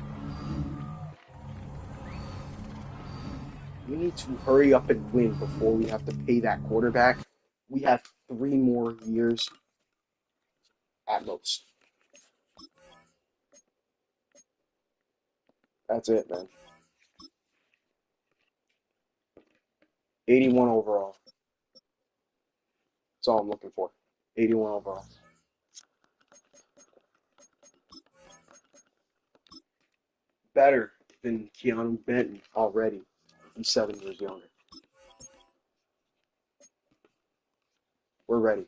We need to hurry up and win before we have to pay that quarterback. We have 3 more years at most. That's it, man. 81 overall. That's all I'm looking for. 81 overall. Better than Keanu Benton already. He's 7 years younger. We're ready.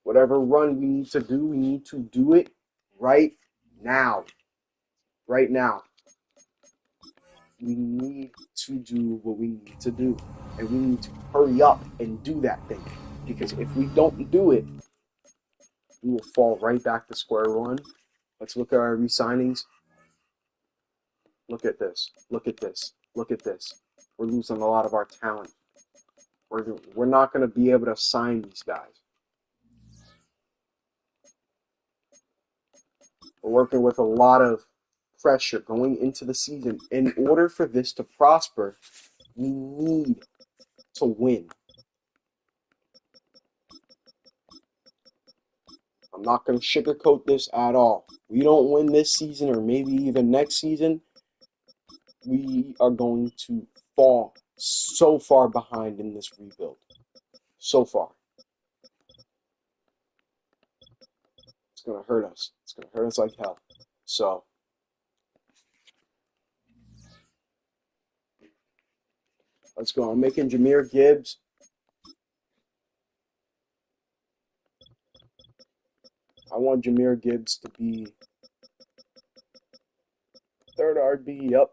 Whatever run we need to do it right now. Right now. We need to do what we need to do. And we need to hurry up and do that thing. Because if we don't do it, we will fall right back to square one. Let's look at our re-signings. Look at this. Look at this. Look at this. We're losing a lot of our talent. We're not going to be able to sign these guys. We're working with a lot of pressure going into the season. In order for this to prosper, we need to win. I'm not going to sugarcoat this at all. We don't win this season or maybe even next season, we are going to fall so far behind in this rebuild. So far. It's going to hurt us. It's going to hurt us like hell. So, let's go. I'm making Jahmyr Gibbs. I want Jahmyr Gibbs to be 3rd RB. Yep.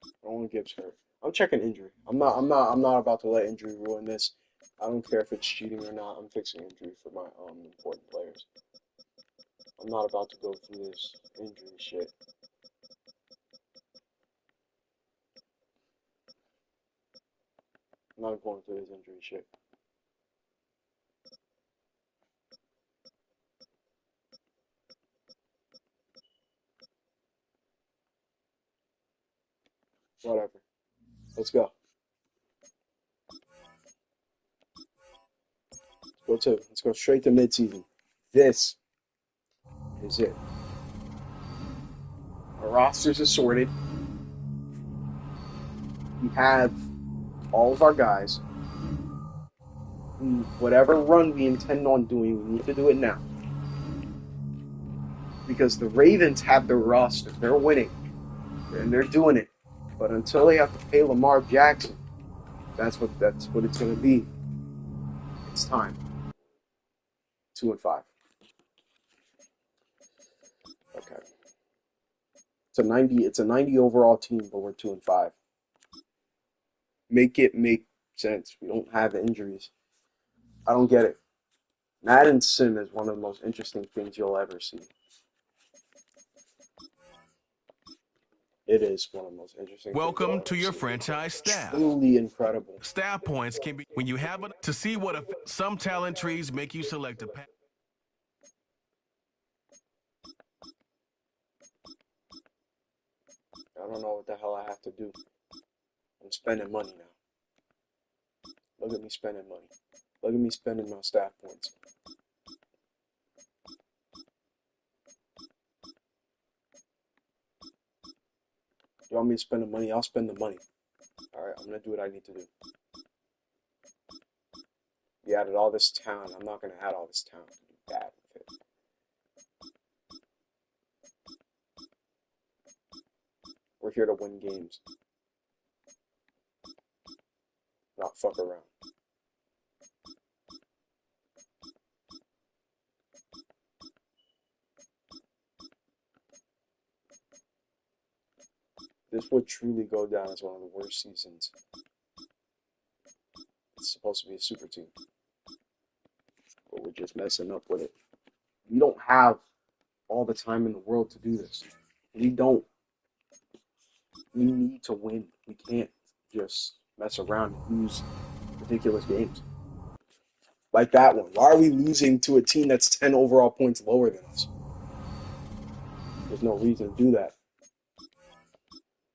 I don't want Gibbs hurt. I'm checking injury. I'm not about to let injury ruin this. I don't care if it's cheating or not. I'm fixing injury for my important players. I'm not about to go through this injury shit. I'm not going through this injury shit. Whatever. Let's go. Let's go straight to midseason. This is it. Our rosters are sorted. We have all of our guys. Whatever run we intend on doing, we need to do it now. Because the Ravens have their roster. They're winning. And they're doing it. But until they have to pay Lamar Jackson, that's what it's going to be. It's time. 2-5. Okay. It's a 90 overall team, but we're 2-5. Make it make sense. We don't have injuries. I don't get it. Madden Sim is one of the most interesting things you'll ever see. It is one of the most interesting things you'll Welcome ever to your see. franchise staff. Truly incredible. Staff points can be when you have it to see what some talent trees make you select a path. I don't know what the hell I have to do. I'm spending money now. Look at me spending money. Look at me spending my staff points. You want me to spend the money? I'll spend the money. Alright, I'm gonna do what I need to do. We added all this talent. I'm not gonna add all this talent to do bad with it. We're here to win games. Not fuck around. This would truly go down as one of the worst seasons. It's supposed to be a super team. But we're just messing up with it. We don't have all the time in the world to do this. We don't. We need to win. We can't just mess around and lose ridiculous games. Like that one. Why are we losing to a team that's 10 overall points lower than us? There's no reason to do that.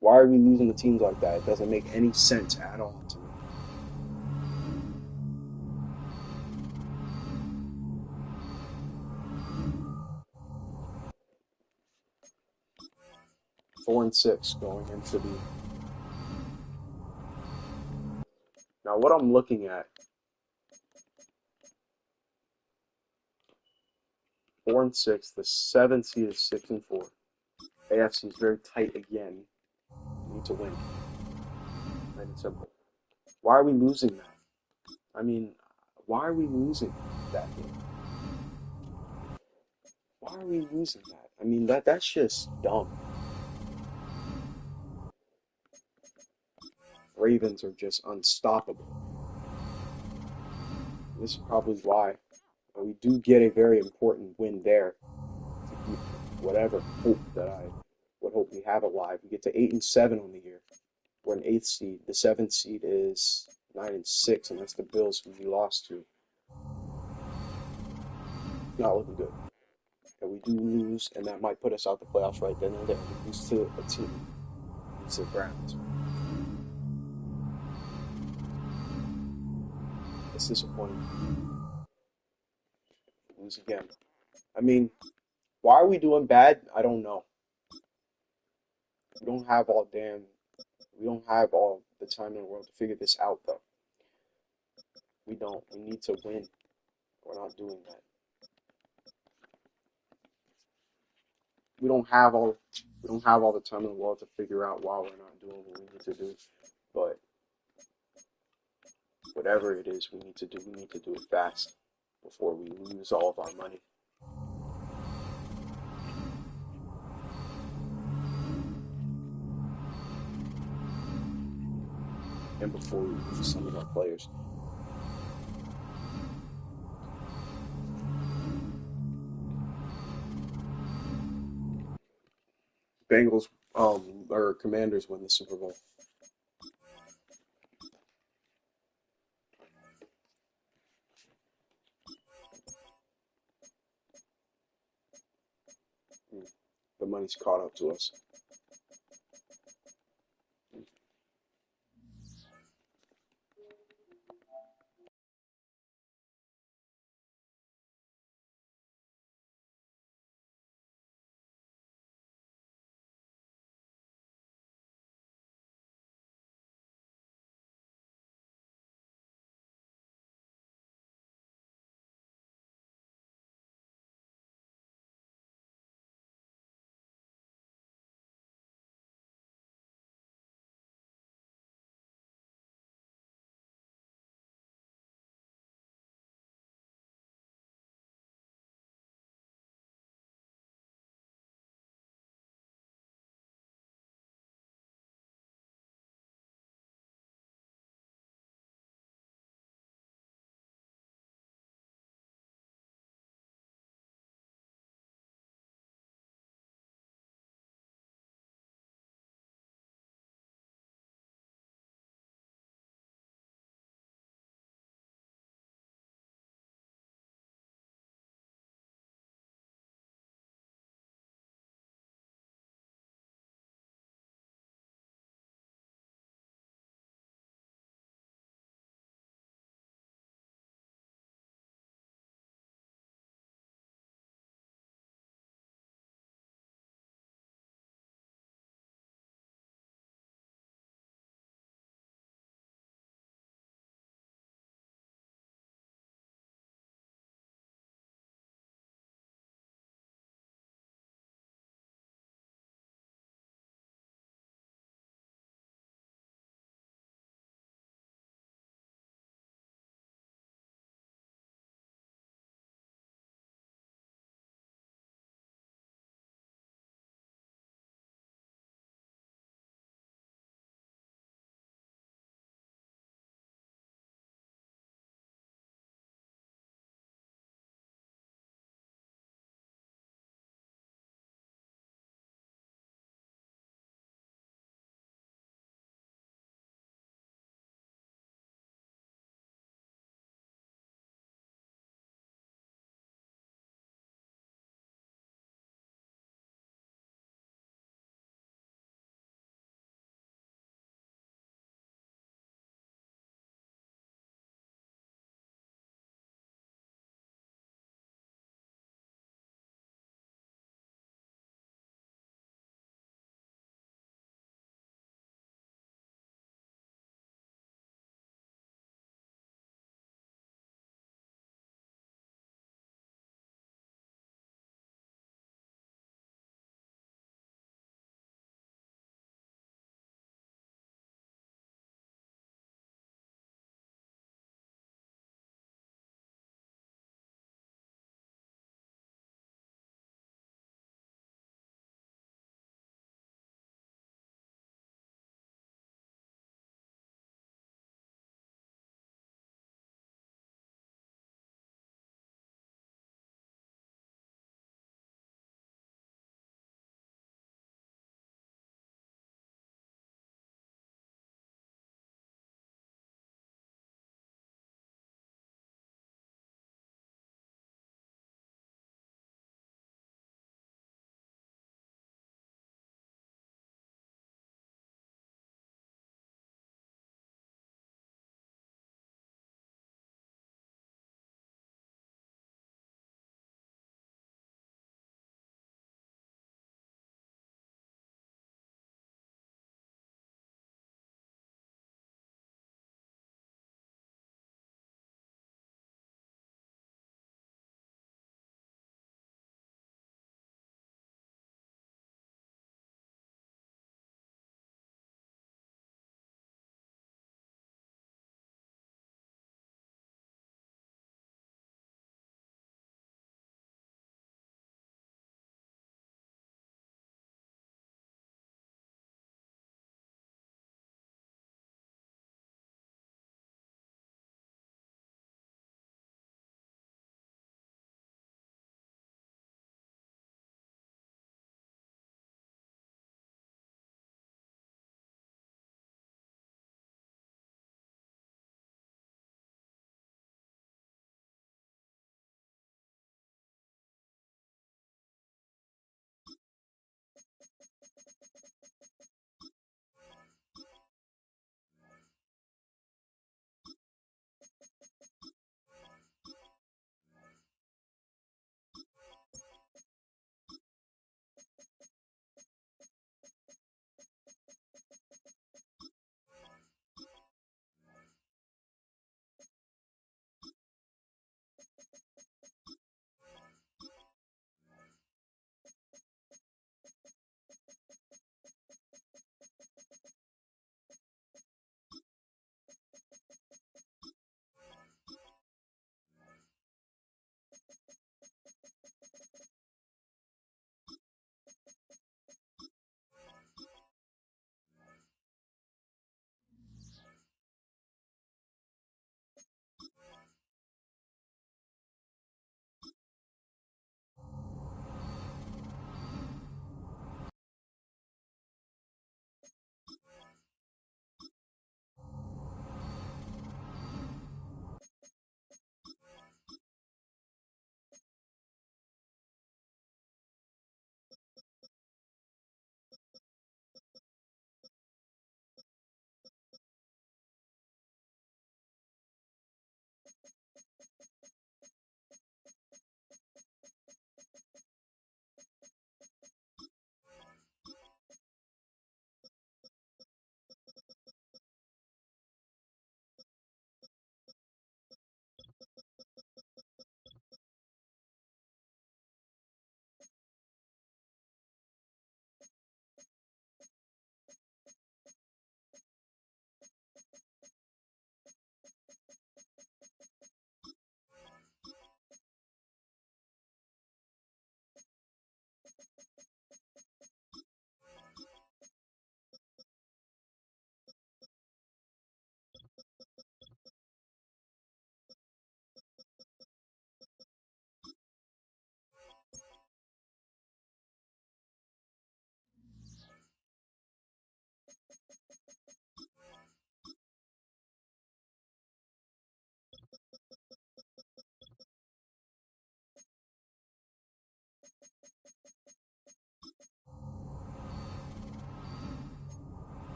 Why are we losing to teams like that? It doesn't make any sense at all to me. Four and 6 going into the. Now what I'm looking at. 4 and 6. The 7th seed is 6 and 4. AFC is very tight again. We need to win. Plain and simple. Why are we losing that? I mean, why are we losing that game? Why are we losing that? I mean, that's just dumb. Ravens are just unstoppable. This is probably why. But we do get a very important win there to keep whatever hope that I would hope we have alive. We get to 8 and 7 on the year. We're an 8th seed. The 7th seed is 9 and 6, and that's the Bills who we lost to. Not looking good. And we do lose, and that might put us out the playoffs right then and there. We lose to a team. We lose to the Browns. It's disappointing. We lose again. I mean, why are we doing bad? I don't know. We don't have all the time in the world to figure this out, though. We don't. We need to win. We're not doing that. We don't have all the time in the world to figure out why we're not doing what we need to do. But whatever it is we need to do it fast before we lose all of our money. And before we lose some of our players. Bengals or Commanders win the Super Bowl. The money's caught up to us.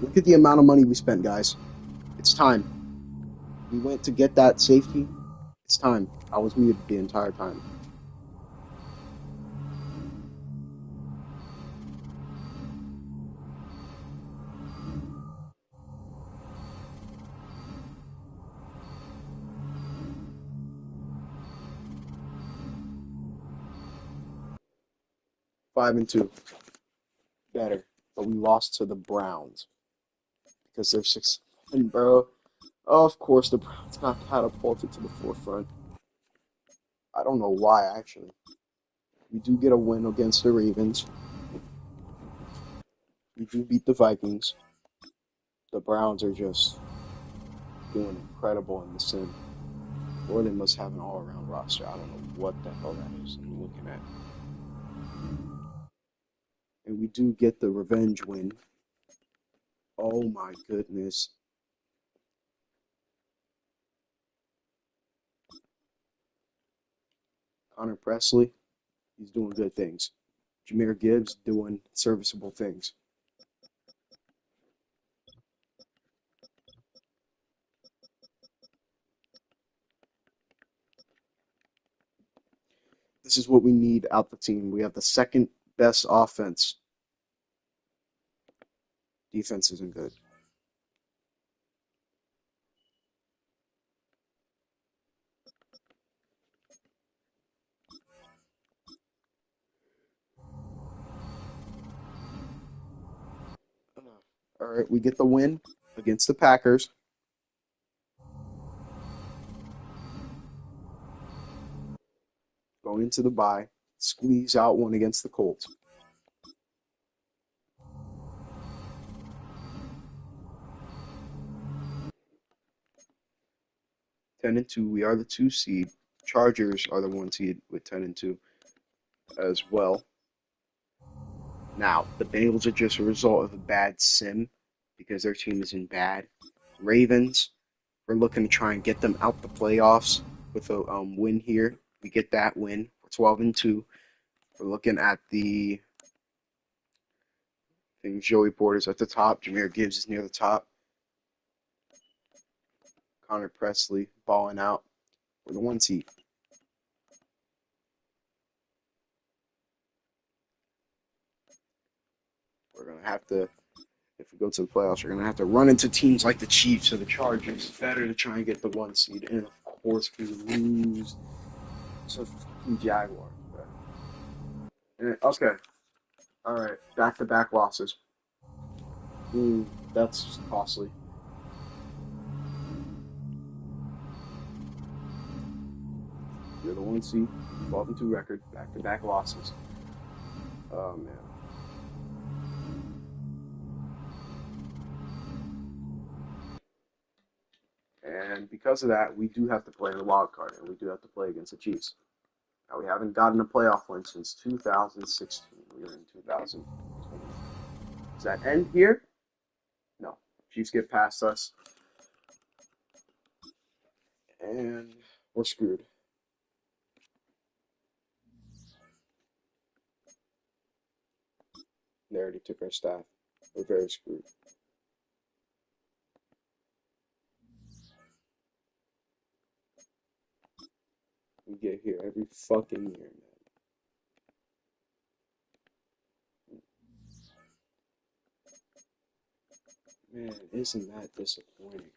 Look at the amount of money we spent, guys. It's time. We went to get that safety. It's time. I was muted the entire time. Five and two. Better. But we lost to the Browns. Because they're 6-1, bro. Of course, the Browns got catapulted to the forefront. I don't know why, actually. We do get a win against the Ravens. We do beat the Vikings. The Browns are just doing incredible in the sim. Or they must have an all-around roster. I don't know what the hell that is I'm looking at. And we do get the revenge win. Oh my goodness. Connor Presley, he's doing good things. Jahmyr Gibbs doing serviceable things. This is what we need out the team. We have the second best offense. Defense isn't good. All right, we get the win against the Packers. Going into the bye, squeeze out one against the Colts. Ten and two, we are the 2 seed. Chargers are the 1 seed with 10 and 2 as well. Now, the Bengals are just a result of a bad sim because their team isn't bad. Ravens, we're looking to try and get them out the playoffs with a win here. We get that win. We're 12 and 2. We're looking at the thing. Joey Porter's at the top. Jahmyr Gibbs is near the top. Connor Presley balling out. We're the 1 seed. We're gonna have to, if we go to the playoffs, we're gonna have to run into teams like the Chiefs or the Chargers. Better to try and get the 1 seed. And of course, we lose to the fucking Jaguars. Okay. All right. Back-to-back losses. That's costly. You're the 1 seed, 12 and 2 record, back-to-back losses. Oh man. And because of that, we do have to play in the wild card, and we do have to play against the Chiefs. Now we haven't gotten a playoff win since 2016. We were in 2020. Does that end here? No. Chiefs get past us, and we're screwed. They already took our staff. We're very screwed. We get here every fucking year, man. Man, isn't that disappointing?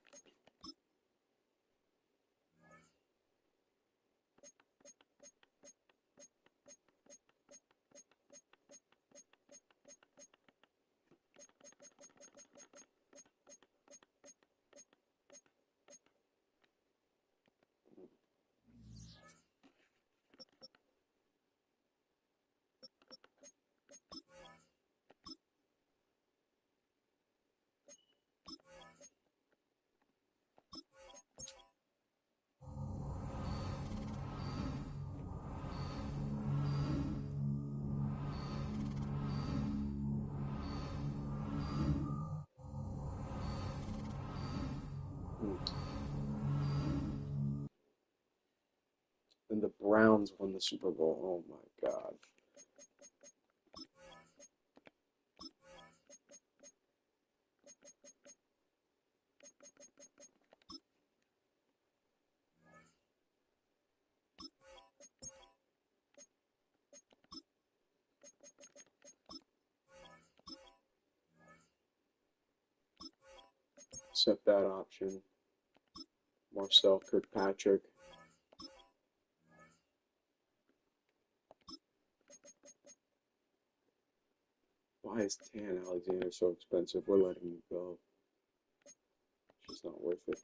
And the Browns won the Super Bowl. Oh my God. accept that option. Marcel Kirkpatrick. Why is Tan Alexander so expensive? We're letting him go. It's just not worth it.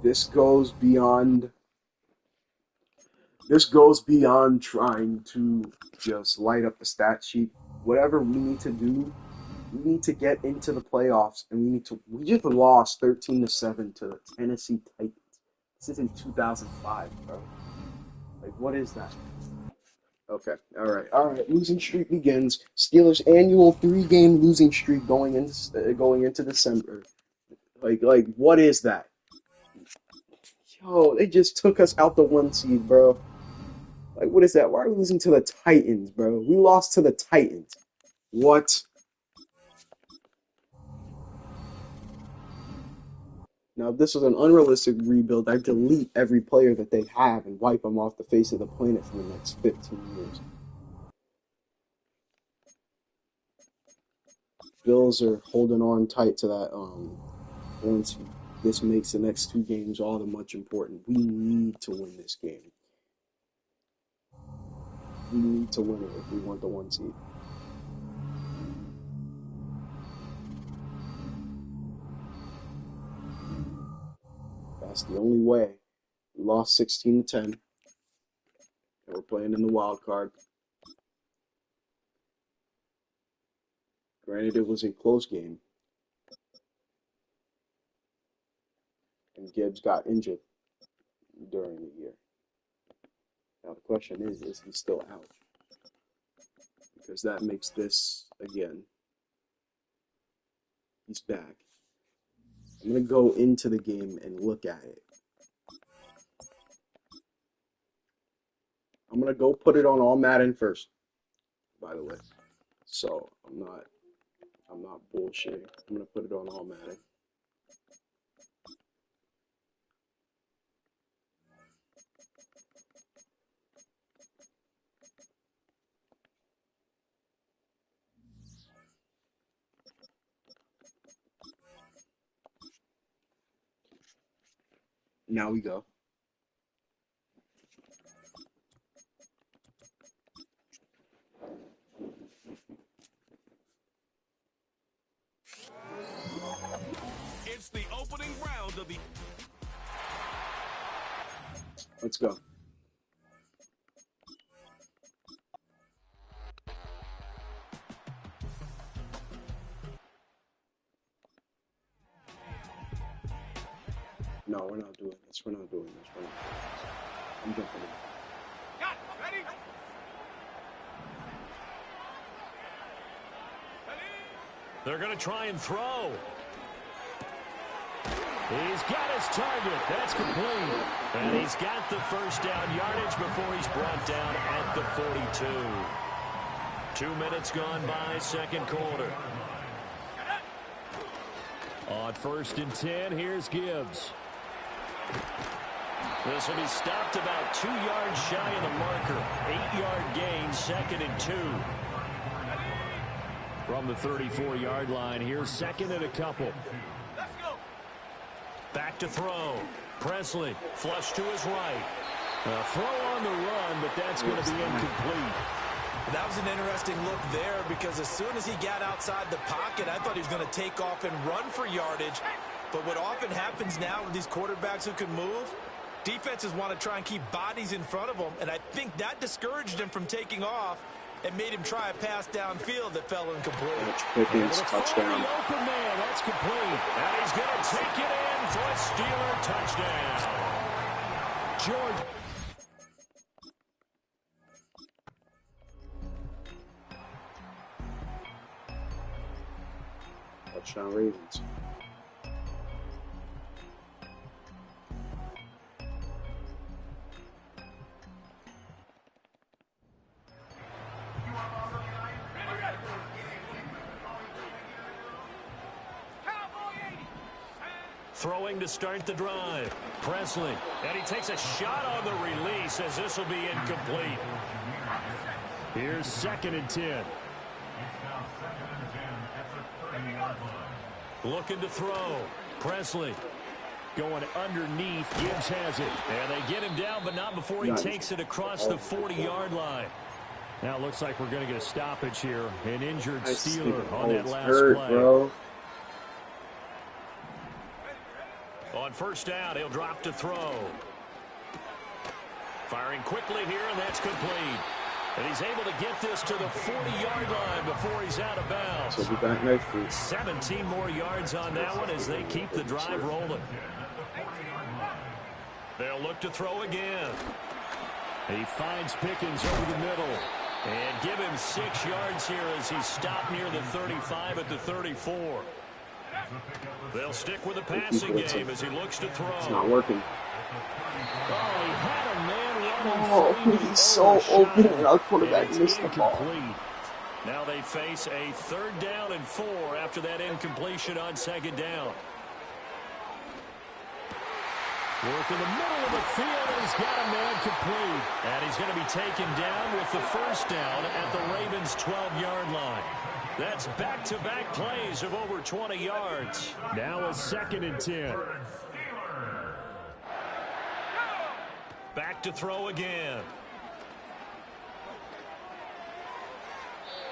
This goes beyond. This goes beyond trying to just light up the stat sheet. Whatever we need to do, we need to get into the playoffs, and we just lost 13-7 to the Tennessee Titans. This is in 2005, bro. Like, what is that? Okay, all right. Losing streak begins. Steelers' annual 3-game losing streak going into December. Like, what is that? Yo, they just took us out the 1 seed, bro. Like, what is that? Why are we losing to the Titans, bro? We lost to the Titans. What? Now, if this was an unrealistic rebuild, I'd delete every player that they have and wipe them off the face of the planet for the next 15 years. Bills are holding on tight to that 1 seed. This makes the next 2 games all the much important. We need to win this game. We need to win it if we want the 1 seed. That's the only way. We lost 16-10. And we're playing in the wild card. Granted, it was a close game. And Gibbs got injured during the year. Now the question is he still out? Because that makes this, again, he's back. I'm going to go into the game and look at it. I'm going to go put it on All Madden first, by the way. So I'm not bullshitting. I'm going to put it on All Madden. Now we go. It's the opening round of the... Let's go. No, we're not doing this. We're not doing this. I'm jumping in. Got ready. They're going to try and throw. He's got his target. That's complete. And he's got the first down yardage before he's brought down at the 42. 2 minutes gone by, second quarter. On 1st and 10, here's Gibbs. This will be stopped about 2 yards shy of the marker. 8-yard gain, 2nd and 2. From the 34-yard line, here's 2nd and a couple. Let's go. Back to throw. Presley, flush to his right. A throw on the run, but that's going to be incomplete. That was an interesting look there because as soon as he got outside the pocket, I thought he was going to take off and run for yardage. But what often happens now with these quarterbacks who can move, defenses want to try and keep bodies in front of them, and I think that discouraged him from taking off and made him try a pass downfield that fell incomplete. Pickens, touchdown. Open man, that's complete. And he's going to take it in for a Steeler touchdown. George. Touchdown Ravens. Throwing to start the drive. Presley. And he takes a shot on the release as this will be incomplete. Here's 2nd and 10. Looking to throw. Presley. Going underneath. Gibbs has it. And they get him down, but not before he takes it across the 40-yard line. Now it looks like we're going to get a stoppage here. An injured Steeler on that last play. Bro. On first down, he'll drop to throw. Firing quickly here, and that's complete. And he's able to get this to the 40-yard line before he's out of bounds. So be back next week. 17 more yards on that one as they keep the drive rolling. They'll look to throw again. He finds Pickens over the middle. And give him 6 yards here as he's stopped near the 35 at the 34. They'll stick with the passing game as he looks to throw. It's not working. Oh, he had a man running free. He's so open, and our quarterback missed the ball. Now they face a 3rd down and 4 after that incompletion on 2nd down. Work in the middle of the field, and he's got a man complete. And he's going to be taken down with the 1st down at the Ravens' 12-yard line. That's back-to-back plays of over 20 yards. Now a 2nd and 10. Back to throw again.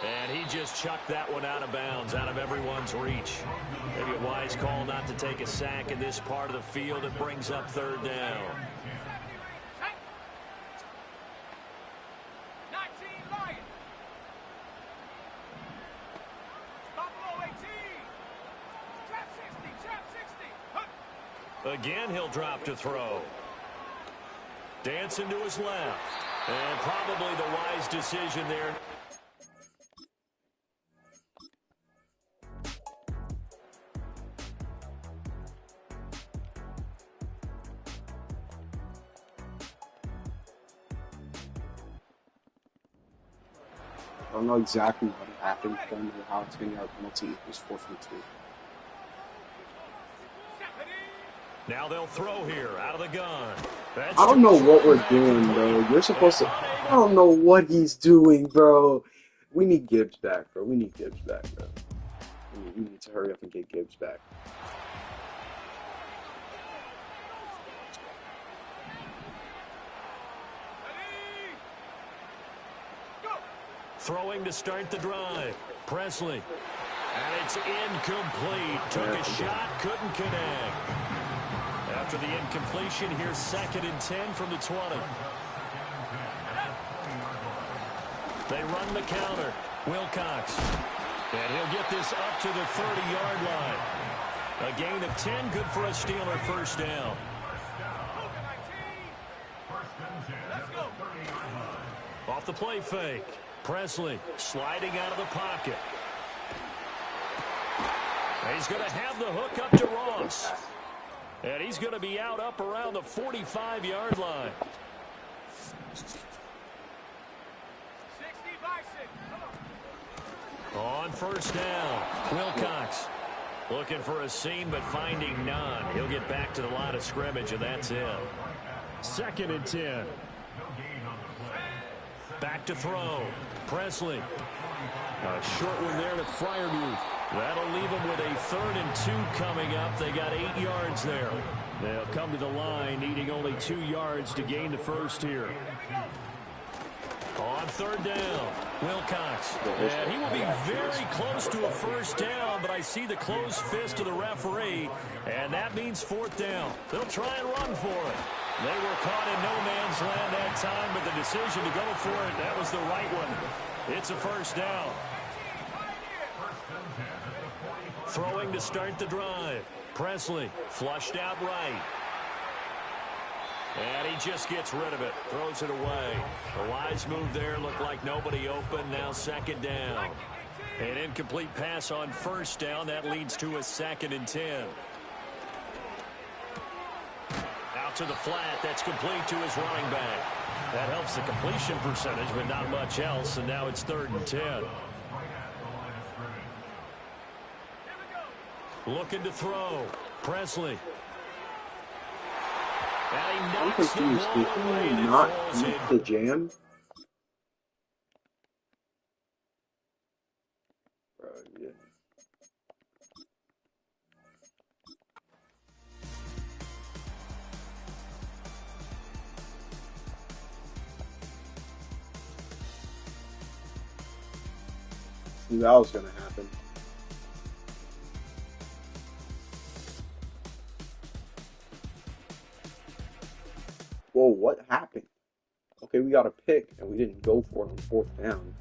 And he just chucked that one out of bounds, out of everyone's reach. Maybe a wise call not to take a sack in this part of the field. It brings up 3rd down. Again, he'll drop to throw. Dancing to his left. And probably the wise decision there. I don't know exactly what happened from how it's going to have penalty. It was 4th and 2. Now they'll throw here out of the gun. That's I don't know what we're doing, bro. You're supposed to. I don't know what he's doing, bro. We need Gibbs back, bro. We need Gibbs back, bro. We need to hurry up and get Gibbs back. Throwing to start the drive. Presley. And it's incomplete. Took a shot, couldn't connect. After the incompletion, here's 2nd and 10 from the 20. They run the counter. Wilcox. And he'll get this up to the 30-yard line. A gain of 10, good for a Steeler 1st down. Off the play fake. Presley sliding out of the pocket. He's going to have the hook up to Ross. And he's going to be out up around the 45-yard line. On 1st down, Wilcox looking for a seam but finding none. He'll get back to the line of scrimmage, and that's it. 2nd and 10. Back to throw. Presley. A short one there to Freiermuth. That'll leave them with a 3rd and 2 coming up. They got 8 yards there. They'll come to the line needing only 2 yards to gain the 1st here. On 3rd down, Wilcox. And he will be very close to a 1st down, but I see the closed fist of the referee, and that means 4th down. They'll try and run for it. They were caught in no man's land that time, but the decision to go for it, that was the right one. It's a 1st down. Throwing to start the drive. Presley flushed out right. And he just gets rid of it. Throws it away. A wise move there. Looked like nobody open. Now 2nd down. An incomplete pass on 1st down. That leads to a 2nd and 10. Out to the flat. That's complete to his running back. That helps the completion percentage, but not much else. And now it's 3rd and 10. Looking to throw. Presley. I'm confused. Did he not eat the jam? Bro, yeah. Knew that was gonna happen. whoa, what happened? Okay, we got a pick, and we didn't go for it on 4th down.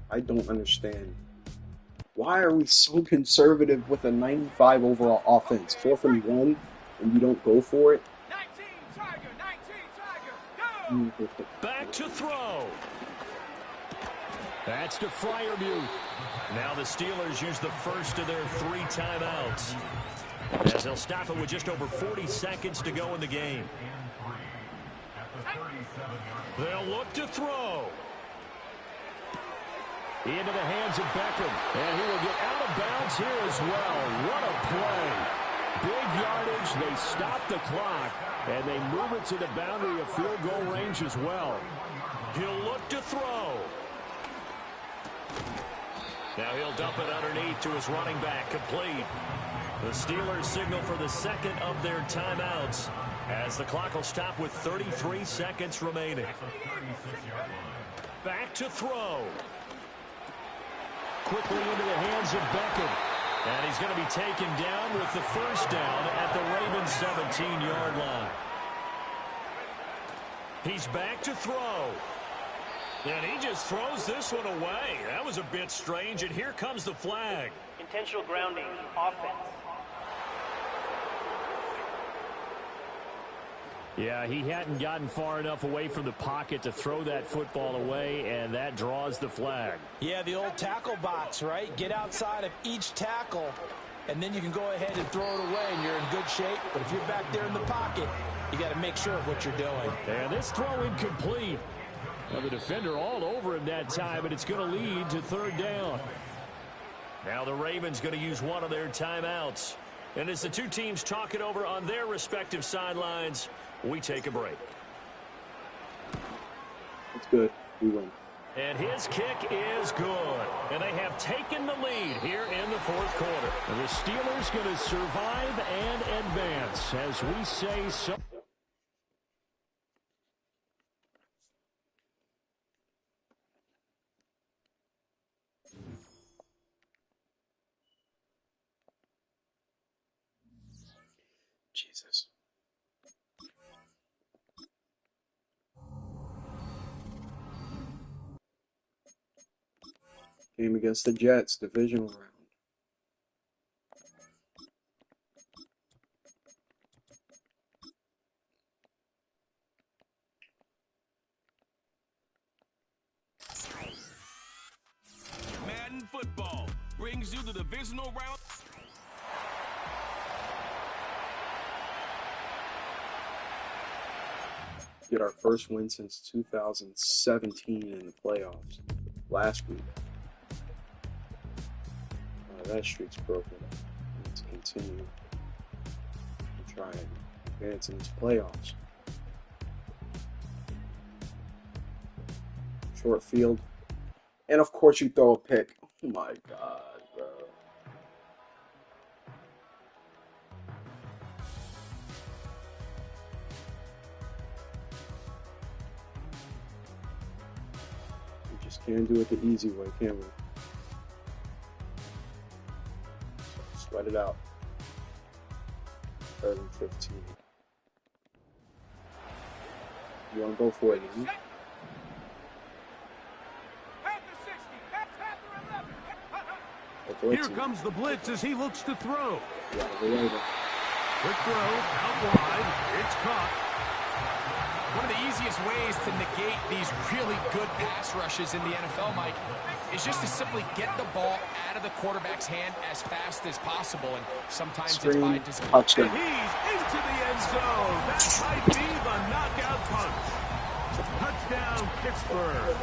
I don't understand. Why are we so conservative with a 95 overall offense? 4th and 1, and you don't go for it? 19 Tiger, go! Back to throw. That's to Freiermuth. Now the Steelers use the first of their 3 timeouts, as they'll stop it with just over 40 seconds to go in the game. They'll look to throw. Into the hands of Beckham. And he will get out of bounds here as well. What a play. Big yardage. They stop the clock. And they move it to the boundary of field goal range as well. He'll look to throw. Now he'll dump it underneath to his running back. Complete. The Steelers signal for the second of their timeouts, as the clock will stop with 33 seconds remaining. Back to throw. Quickly into the hands of Beckham. And he's going to be taken down with the first down at the Ravens' 17-yard line. He's back to throw. And he just throws this one away. That was a bit strange, and here comes the flag. Intentional grounding, offense. Yeah, he hadn't gotten far enough away from the pocket to throw that football away, and that draws the flag. Yeah, the old tackle box, right? Get outside of each tackle, and then you can go ahead and throw it away, and you're in good shape. But if you're back there in the pocket, you got to make sure of what you're doing. And this throw incomplete. Well, the defender all over him that time, and it's going to lead to 3rd down. Now the Ravens going to use one of their timeouts. And as the two teams talk it over on their respective sidelines, we take a break. It's good. We win. And his kick is good. And they have taken the lead here in the 4th quarter. And the Steelers going to survive and advance, as we say so. Jesus. Game against the Jets, divisional round. Madden Football brings you the divisional round. Get our first win since 2017 in the playoffs last week. That streak's broken. We need to continue to try and advance in these playoffs. Short field. And of course you throw a pick. Oh my God, bro. We just can't do it the easy way, can we? Sweat it out. 3rd and 15. You want to go for it, isn't it? Here comes the blitz as he looks to throw. Yeah, Quick throw, out wide, it's caught. One of the easiest ways to negate these really good pass rushes in the NFL, Mike, is just to simply get the ball out of the quarterback's hand as fast as possible, and sometimes it's by design. And he's into the end zone. That might be the knockout punch. Touchdown, Pittsburgh.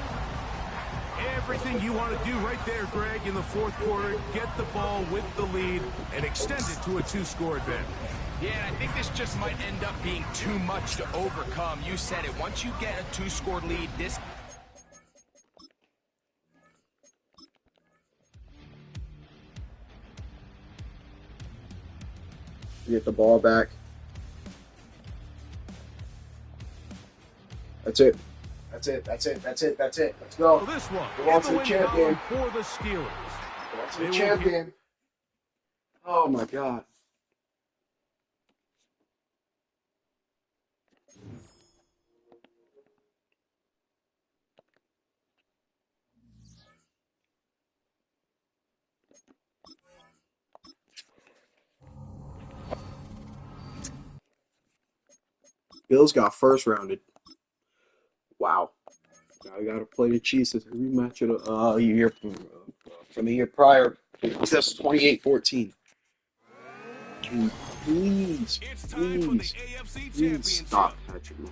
Everything you want to do right there, Greg, in the 4th quarter, get the ball with the lead and extend it to a 2-score advantage. Yeah, and I think this just might end up being too much to overcome. You said it. Once you get a 2-score lead, this... Get the ball back. That's it. That's it. That's it. That's it. That's it. Let's go. So this one, Go on to the champion. for the Steelers. Go on to the champion. Oh my God. Bills got first rounded. Wow. Now we gotta play the Chiefs as a rematch of the year from the year prior. Just 28-14. Please, please stop Patrick Mahomes.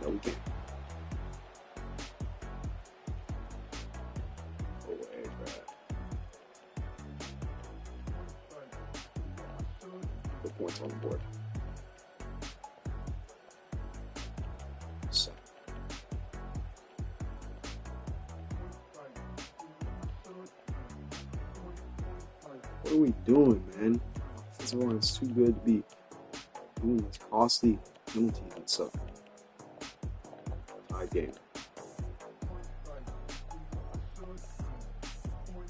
No, we can't. Go away, Brad. Put points on the board. So. What are we doing, man? This one is too good to be doing these costly penalties and stuff. Tie game.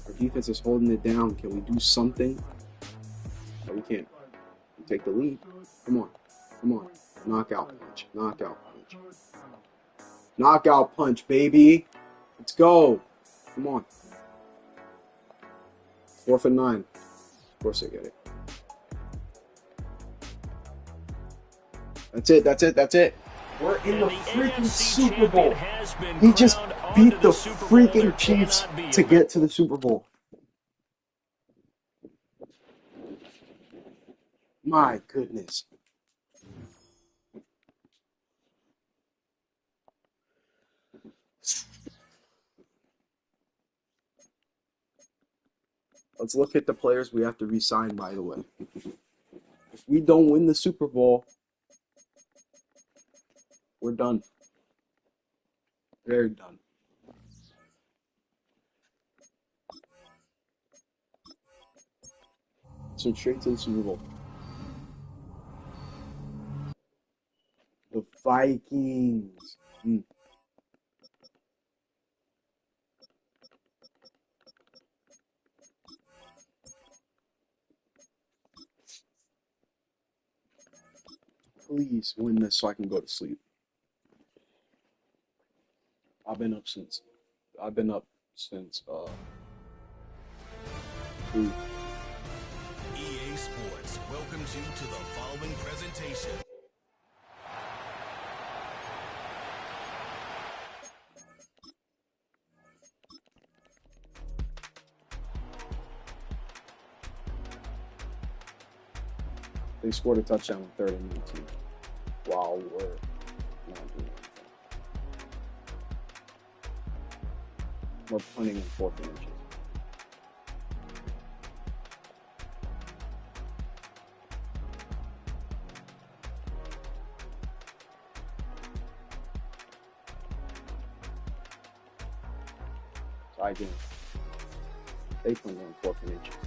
Our defense is holding it down. Can we do something? No, we can't. We take the lead. Come on. Come on. Knockout punch. Knockout punch. Knockout punch, baby. Let's go. Come on. 4th and 9. Of course I get it. That's it. That's it. That's it. We're in the freaking Super Bowl. He just beat the freaking Chiefs to get to the Super Bowl. My goodness. Let's look at the players we have to re-sign, by the way. If we don't win the Super Bowl, we're done. Very done. So straight to the Super Bowl. The Vikings. Please win this so I can go to sleep. I've been up since 3. EA Sports welcomes you to the following presentation. They scored a touchdown with 3rd and 19. Wow, we're not doing anything. We're punting in 4th and inches. Tie game. They punted on 4th and inches.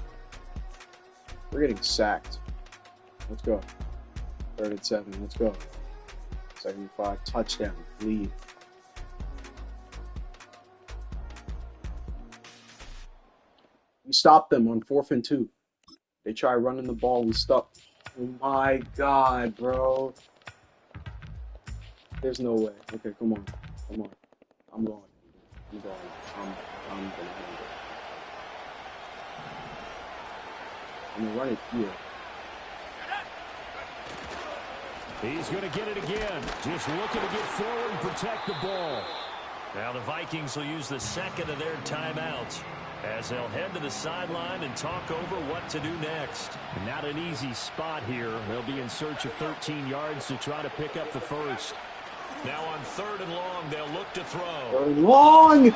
We're getting sacked. Let's go. 3rd and 7. Let's go. 2nd and 5. Touchdown. Lead. We stopped them on 4th and 2. They try running the ball. We stopped. Oh my God, bro. There's no way. Okay, come on. Come on. I'm going. I'm going. I'm going to handle it. I'm going to run it here. He's going to get it again. Just looking to get forward and protect the ball. Now the Vikings will use the 2nd of their timeouts as they'll head to the sideline and talk over what to do next. Not an easy spot here. They'll be in search of 13 yards to try to pick up the first. Now on 3rd and long, they'll look to throw. 3rd and long!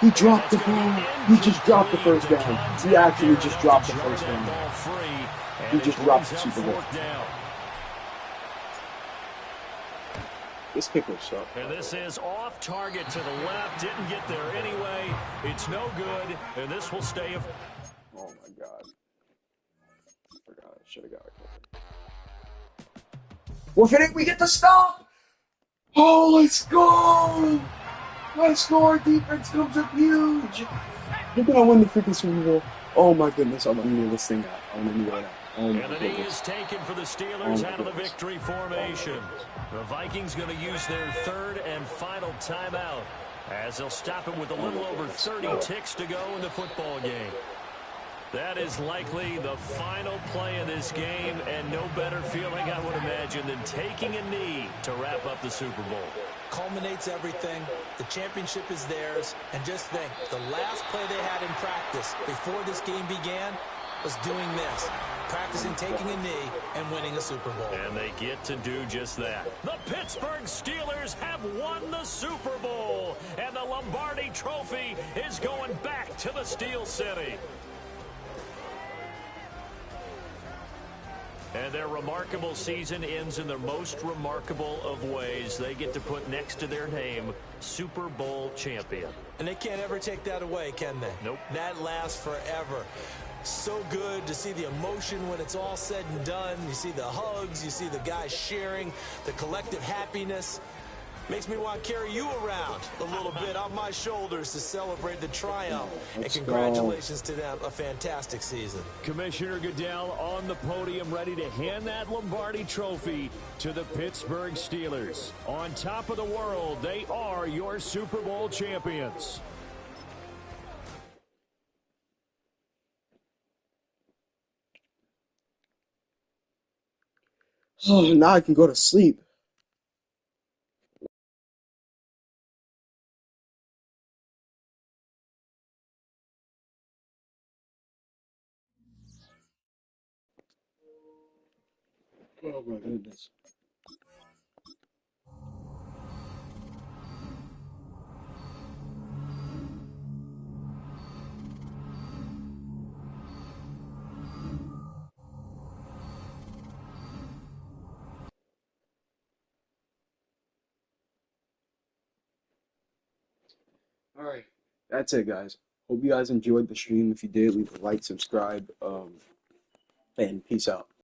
He dropped the ball. He just dropped the first down. He actually just dropped the first down. He just dropped the Super Bowl. This kicker sucks. And this is off target to the left. Didn't get there anyway. It's no good. And this will stay. Oh my God. I forgot. I should have got it. We're fitting. We get the stop. Oh, let's go. Let's go. Our defense comes up huge. We're going to win the freaking Super Bowl. Oh my goodness. I'm going to need this thing out. I'm going to need it out. Oh and the knee is taken for the Steelers out of the victory formation. The Vikings going to use their 3rd and final timeout as they'll stop it with a little over 30 ticks to go in the football game. That is likely the final play of this game, and no better feeling, I would imagine, than taking a knee to wrap up the Super Bowl. Culminates everything. The championship is theirs. And just think, the last play they had in practice before this game began was doing this, practicing taking a knee and winning a Super Bowl. And they get to do just that. The Pittsburgh Steelers have won the Super Bowl, and the Lombardi Trophy is going back to the Steel City. And their remarkable season ends in the most remarkable of ways. They get to put next to their name, Super Bowl champion. And they can't ever take that away, can they? Nope. That lasts forever. So good to see the emotion when it's all said and done. You see the hugs, you see the guys sharing, the collective happiness. Makes me want to carry you around a little bit on my shoulders to celebrate the triumph. And congratulations to them, a fantastic season. Commissioner Goodell on the podium, ready to hand that Lombardi Trophy to the Pittsburgh Steelers. On top of the world, they are your Super Bowl champions. Oh, now I can go to sleep. Oh my goodness. All right, that's it, guys. Hope you guys enjoyed the stream. If you did, leave a like, subscribe, and peace out.